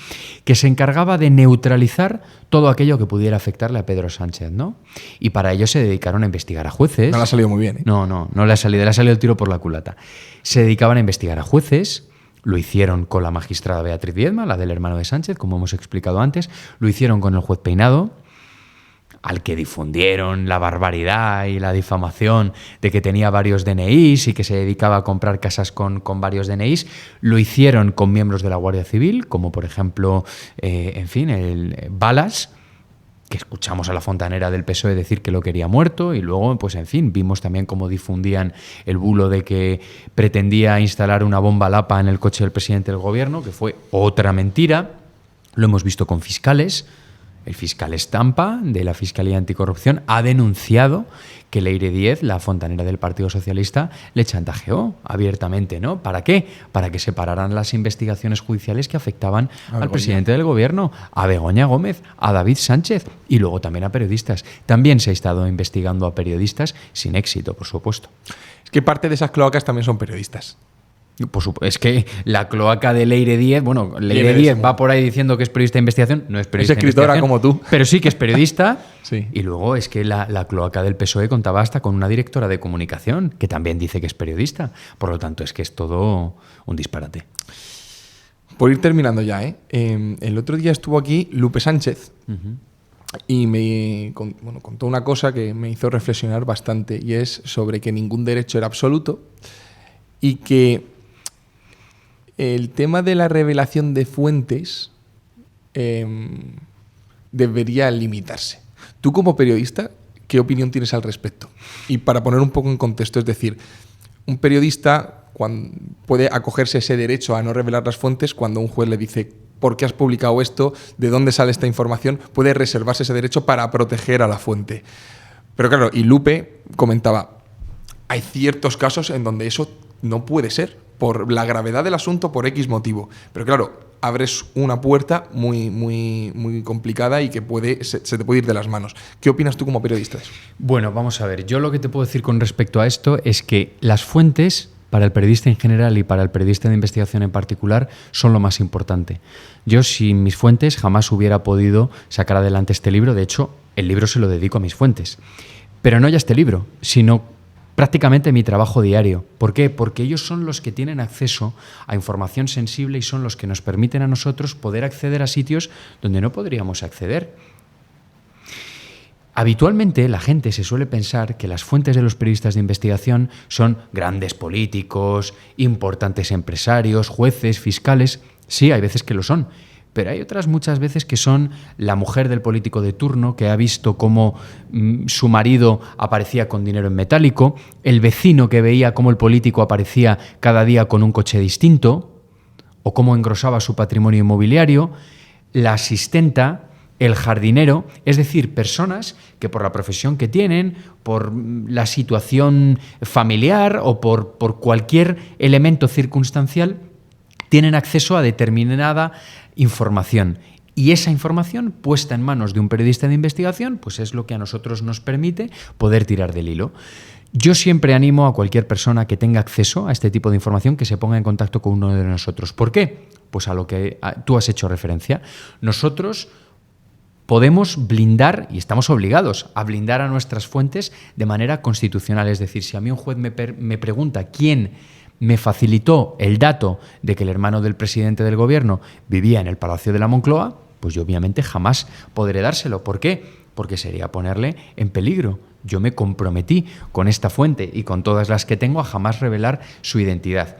que se encargaba de neutralizar todo aquello que pudiera afectarle a Pedro Sánchez, ¿no? Y para ello se dedicaron a investigar a jueces. No le ha salido muy bien, ¿eh? No le ha salido el tiro por la culata. Se dedicaban a investigar a jueces. Lo hicieron con la magistrada Beatriz Viedma, la del hermano de Sánchez, como hemos explicado antes. Lo hicieron con el juez Peinado, al que difundieron la barbaridad y la difamación de que tenía varios DNIs y que se dedicaba a comprar casas con varios DNIs. Lo hicieron con miembros de la Guardia Civil, como por ejemplo, el Balas, que escuchamos a la fontanera del PSOE decir que lo quería muerto, y luego, pues en fin, vimos también cómo difundían el bulo de que pretendía instalar una bomba Lapa en el coche del presidente del Gobierno, que fue otra mentira. Lo hemos visto con fiscales. El fiscal Estampa, de la Fiscalía Anticorrupción, ha denunciado que Leire 10, la fontanera del Partido Socialista, le chantajeó abiertamente, ¿no? ¿Para qué? Para que se pararan las investigaciones judiciales que afectaban al presidente del Gobierno, a Begoña Gómez, a David Sánchez y luego también a periodistas. También se ha estado investigando a periodistas sin éxito, por supuesto. Es que parte de esas cloacas también son periodistas. Es que la cloaca de Leire 10, bueno, Leire 10 va por ahí diciendo que es periodista de investigación, no es periodista de investigación. Es escritora como tú. Pero sí que es periodista. Sí. Y luego es que la cloaca del PSOE contaba hasta con una directora de comunicación que también dice que es periodista. Por lo tanto, es que es todo un disparate. Por ir terminando ya, el otro día estuvo aquí Lupe Sánchez y me contó una cosa que me hizo reflexionar bastante, y es sobre que ningún derecho era absoluto y que el tema de la revelación de fuentes debería limitarse. Tú, como periodista, ¿qué opinión tienes al respecto? Y para poner un poco en contexto, es decir, un periodista puede acogerse ese derecho a no revelar las fuentes cuando un juez le dice ¿por qué has publicado esto? ¿De dónde sale esta información? Puede reservarse ese derecho para proteger a la fuente. Pero claro, y Lupe comentaba, hay ciertos casos en donde eso no puede ser, por la gravedad del asunto, por X motivo. Pero claro, abres una puerta muy, muy, muy complicada y que se te puede ir de las manos. ¿Qué opinas tú como periodista de eso? Bueno, vamos a ver. Yo lo que te puedo decir con respecto a esto es que las fuentes, para el periodista en general y para el periodista de investigación en particular, son lo más importante. Yo, sin mis fuentes, jamás hubiera podido sacar adelante este libro. De hecho, el libro se lo dedico a mis fuentes. Pero no ya este libro, sino prácticamente mi trabajo diario. ¿Por qué? Porque ellos son los que tienen acceso a información sensible y son los que nos permiten a nosotros poder acceder a sitios donde no podríamos acceder. Habitualmente la gente se suele pensar que las fuentes de los periodistas de investigación son grandes políticos, importantes empresarios, jueces, fiscales. Sí, hay veces que lo son, pero hay otras muchas veces que son la mujer del político de turno que ha visto cómo su marido aparecía con dinero en metálico, el vecino que veía cómo el político aparecía cada día con un coche distinto o cómo engrosaba su patrimonio inmobiliario, la asistenta, el jardinero, es decir, personas que por la profesión que tienen, por la situación familiar o por cualquier elemento circunstancial, tienen acceso a determinada información. Y esa información puesta en manos de un periodista de investigación, pues es lo que a nosotros nos permite poder tirar del hilo. Yo siempre animo a cualquier persona que tenga acceso a este tipo de información que se ponga en contacto con uno de nosotros. ¿Por qué? Pues a lo que tú has hecho referencia. Nosotros podemos blindar, y estamos obligados a blindar a nuestras fuentes de manera constitucional. Es decir, si a mí un juez me pregunta quién me facilitó el dato de que el hermano del presidente del gobierno vivía en el Palacio de la Moncloa, pues yo obviamente jamás podré dárselo. ¿Por qué? Porque sería ponerle en peligro. Yo me comprometí con esta fuente y con todas las que tengo a jamás revelar su identidad.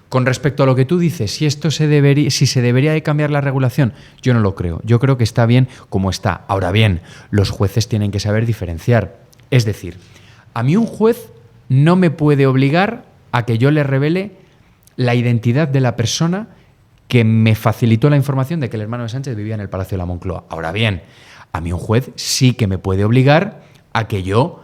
Con respecto a lo que tú dices, si se debería de cambiar la regulación, yo no lo creo. Yo creo que está bien como está. Ahora bien, los jueces tienen que saber diferenciar. Es decir, a mí un juez no me puede obligar a que yo le revele la identidad de la persona que me facilitó la información de que el hermano de Sánchez vivía en el Palacio de la Moncloa. Ahora bien, a mí un juez sí que me puede obligar a que yo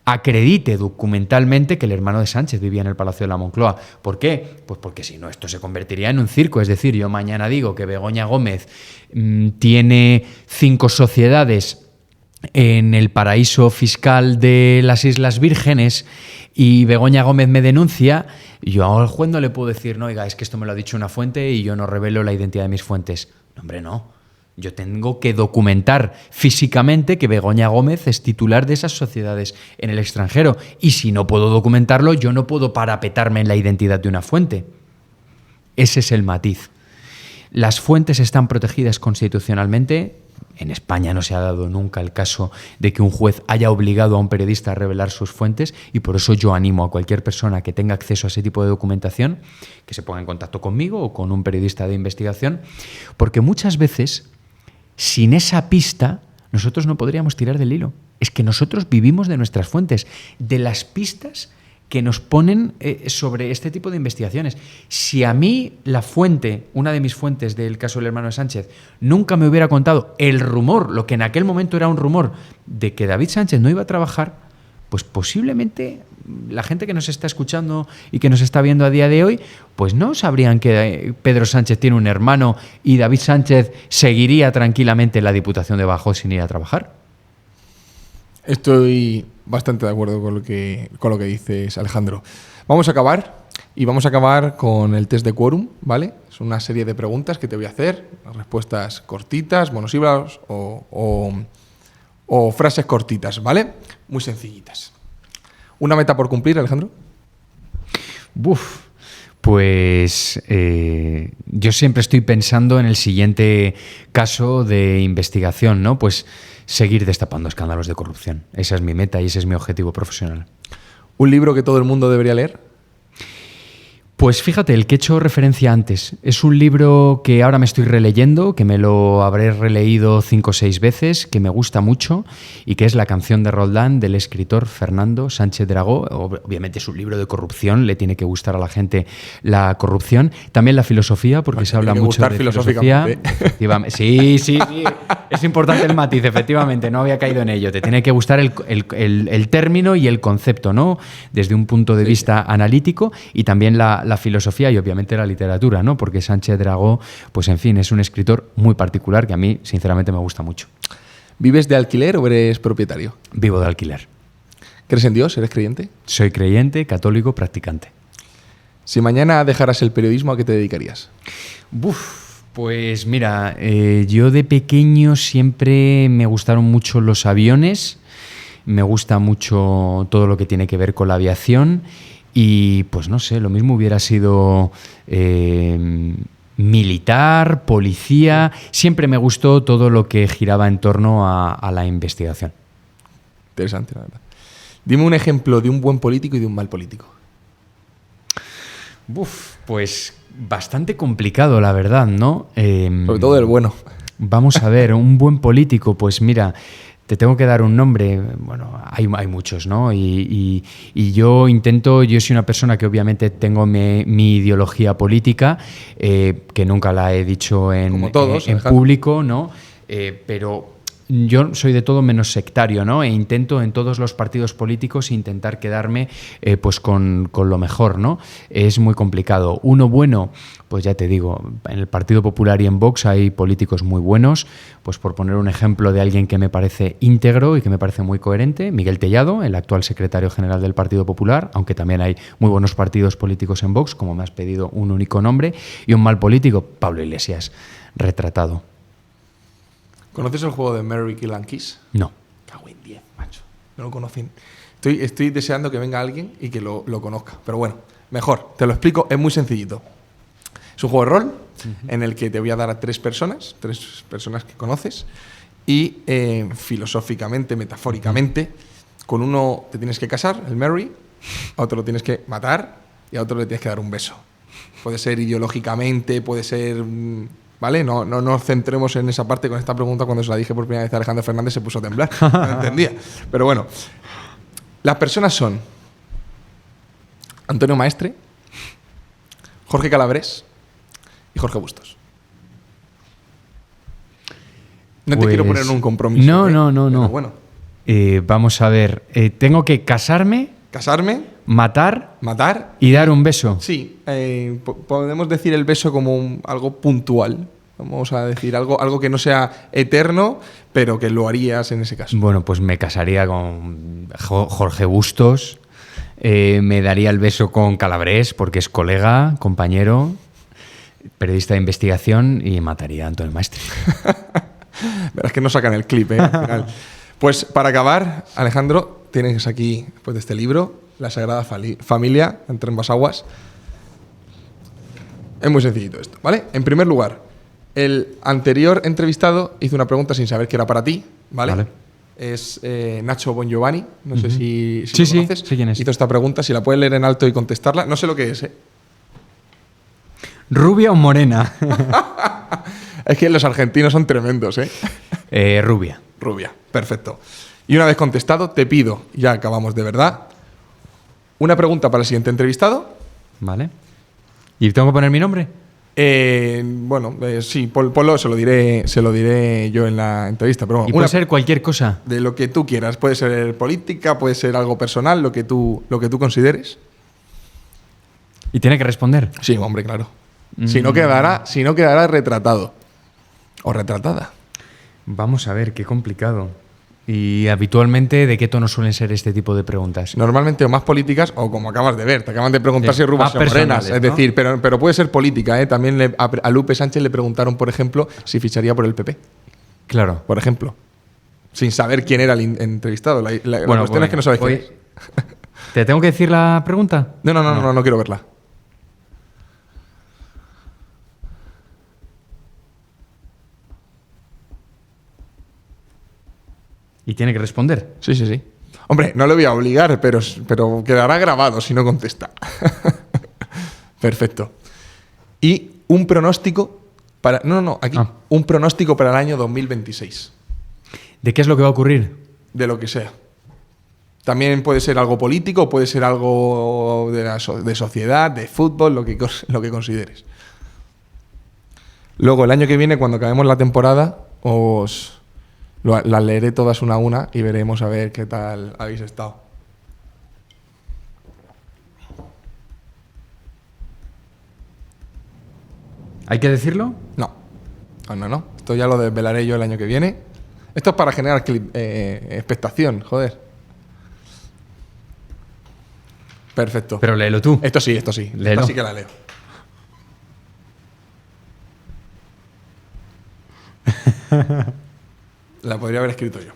acredite documentalmente que el hermano de Sánchez vivía en el Palacio de la Moncloa. ¿Por qué? Pues porque si no, esto se convertiría en un circo. Es decir, yo mañana digo que Begoña Gómez tiene 5 sociedades en el paraíso fiscal de las Islas Vírgenes y Begoña Gómez me denuncia, yo al juez no le puedo decir, no, oiga, es que esto me lo ha dicho una fuente y yo no revelo la identidad de mis fuentes. No, hombre, no. Yo tengo que documentar físicamente que Begoña Gómez es titular de esas sociedades en el extranjero. Y si no puedo documentarlo, yo no puedo parapetarme en la identidad de una fuente. Ese es el matiz. Las fuentes están protegidas constitucionalmente. En España no se ha dado nunca el caso de que un juez haya obligado a un periodista a revelar sus fuentes y por eso yo animo a cualquier persona que tenga acceso a ese tipo de documentación que se ponga en contacto conmigo o con un periodista de investigación, porque muchas veces sin esa pista nosotros no podríamos tirar del hilo. Es que nosotros vivimos de nuestras fuentes, de las pistas que nos ponen sobre este tipo de investigaciones. Si a mí la fuente, una de mis fuentes del caso del hermano de Sánchez, nunca me hubiera contado el rumor, lo que en aquel momento era un rumor, de que David Sánchez no iba a trabajar, pues posiblemente la gente que nos está escuchando y que nos está viendo a día de hoy, pues no sabrían que Pedro Sánchez tiene un hermano y David Sánchez seguiría tranquilamente en la Diputación de Badajoz sin ir a trabajar. Estoy bastante de acuerdo con lo que dices, Alejandro. Vamos a acabar con el test de quórum, ¿vale? Es una serie de preguntas que te voy a hacer, respuestas cortitas, monosílabos o frases cortitas, ¿vale? Muy sencillitas. ¿Una meta por cumplir, Alejandro? Pues yo siempre estoy pensando en el siguiente caso de investigación, ¿no? Pues seguir destapando escándalos de corrupción. Esa es mi meta y ese es mi objetivo profesional. ¿Un libro que todo el mundo debería leer? Pues fíjate, el que he hecho referencia antes. Es un libro que ahora me estoy releyendo, que me lo habré releído 5 o 6 veces, que me gusta mucho y que es La canción de Roldán del escritor Fernando Sánchez Dragó. Obviamente es un libro de corrupción, le tiene que gustar a la gente la corrupción. También la filosofía, porque se habla mucho de filosofía. Sí, es importante el matiz, efectivamente, no había caído en ello. Te tiene que gustar el término y el concepto, ¿no? Desde un punto de vista analítico y también la filosofía y obviamente la literatura, ¿no? Porque Sánchez Dragó, pues en fin, es un escritor muy particular que a mí, sinceramente, me gusta mucho. ¿Vives de alquiler o eres propietario? Vivo de alquiler. ¿Crees en Dios? ¿Eres creyente? Soy creyente, católico, practicante. Si mañana dejaras el periodismo, ¿a qué te dedicarías? Pues mira, yo de pequeño siempre me gustaron mucho los aviones. me gusta mucho todo lo que tiene que ver con la aviación y pues no sé, lo mismo hubiera sido militar, policía, siempre me gustó todo lo que giraba en torno a la investigación. Interesante, la verdad. Dime un ejemplo de un buen político y de un mal político. Pues bastante complicado, la verdad, ¿no? Sobre todo el bueno. Vamos a ver, un buen político, pues mira, te tengo que dar un nombre. Bueno, hay muchos, ¿no? Y yo soy una persona que obviamente tengo mi ideología política, que nunca la he dicho Como todos, en público, ¿no? Pero yo soy de todo menos sectario, ¿no? E intento en todos los partidos políticos intentar quedarme pues con lo mejor, ¿no? Es muy complicado. Uno bueno, pues ya te digo, en el Partido Popular y en Vox hay políticos muy buenos. Pues por poner un ejemplo de alguien que me parece íntegro y que me parece muy coherente, Miguel Tellado, el actual secretario general del Partido Popular, aunque también hay muy buenos partidos políticos en Vox, como me has pedido un único nombre, y un mal político, Pablo Iglesias, retratado. ¿Conoces el juego de Mary Kill and Kiss? No. Cago en 10, macho. No lo conocen. Estoy deseando que venga alguien y que lo conozca. Pero bueno, mejor. Te lo explico. Es muy sencillito. Es un juego de rol en el que te voy a dar a tres personas que conoces. Y filosóficamente, metafóricamente, con uno te tienes que casar, el Mary, a otro lo tienes que matar y a otro le tienes que dar un beso. Puede ser ideológicamente, puede ser... ¿Vale? No nos centremos en esa parte. Con esta pregunta, cuando se la dije por primera vez a Alejandro Fernández, se puso a temblar. No entendía. Pero bueno, las personas son Antonio Maestre, Jorge Calabrés y Jorge Bustos. No te quiero poner en un compromiso. No. Pero bueno. Vamos a ver. Tengo que casarme, matar y dar un beso. Sí, podemos decir el beso como algo puntual. Vamos a decir algo que no sea eterno, pero que lo harías en ese caso. Bueno, pues me casaría con Jorge Bustos, me daría el beso con Calabrés, porque es colega, compañero, periodista de investigación, y mataría a Antonio Maestre. Verás que no sacan el clip, al final. Pues para acabar, Alejandro, tienes aquí, pues, de este libro, La Sagrada Familia, entre ambas aguas. Es muy sencillito esto, ¿vale? En primer lugar, el anterior entrevistado hizo una pregunta sin saber que era para ti, ¿vale? Es Nacho Bongiovanni, no sé si lo conoces. Sí, quién es. Hizo esta pregunta, si la puedes leer en alto y contestarla. No sé lo que es, ¿eh? ¿Rubia o morena? Es que los argentinos son tremendos, ¿eh? Rubia. Rubia, perfecto. Y una vez contestado, te pido, ya acabamos de verdad, una pregunta para el siguiente entrevistado. Vale. ¿Y tengo que poner mi nombre? Sí, ponlo, se lo diré yo en la entrevista. Pero y puede ser cualquier cosa. De lo que tú quieras. Puede ser política, puede ser algo personal, lo que tú consideres. ¿Y tiene que responder? Sí, hombre, claro. Si no quedará retratado. O retratada. Vamos a ver, qué complicado. ¿Y habitualmente de qué tono suelen ser este tipo de preguntas? Normalmente o más políticas o, como acabas de ver, te acaban de preguntar si rubias o morenas. Es decir, pero puede ser política, ¿eh? También a Lupe Sánchez le preguntaron, por ejemplo, si ficharía por el PP. Claro. Por ejemplo. Sin saber quién era el entrevistado. La cuestión es que no sabes quién es. ¿Te tengo que decir la pregunta? No quiero verla. ¿Y tiene que responder? Sí. Hombre, no le voy a obligar, pero quedará grabado si no contesta. Perfecto. Y un pronóstico para... un pronóstico para el año 2026. ¿De qué es lo que va a ocurrir? De lo que sea. También puede ser algo político, puede ser algo de sociedad, de fútbol, lo que consideres. Luego, el año que viene, cuando acabemos la temporada, las leeré todas una a una y veremos a ver qué tal habéis estado. ¿Hay que decirlo? No. Esto ya lo desvelaré yo el año que viene. Esto es para generar expectación, joder. Perfecto. Pero léelo tú. Esto sí. Léelo. Esta sí que la leo. La podría haber escrito yo.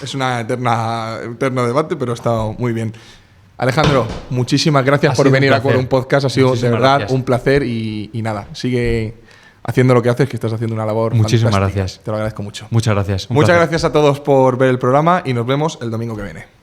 Es una eterno debate, pero está muy bien. Alejandro, muchísimas gracias por venir a Quorum Podcast. Ha sido de verdad un placer y nada, sigue haciendo lo que haces, que estás haciendo una labor Muchísimas fantástica. gracias. Te lo agradezco mucho. Muchas gracias. Muchas gracias a todos por ver el programa y nos vemos el domingo que viene.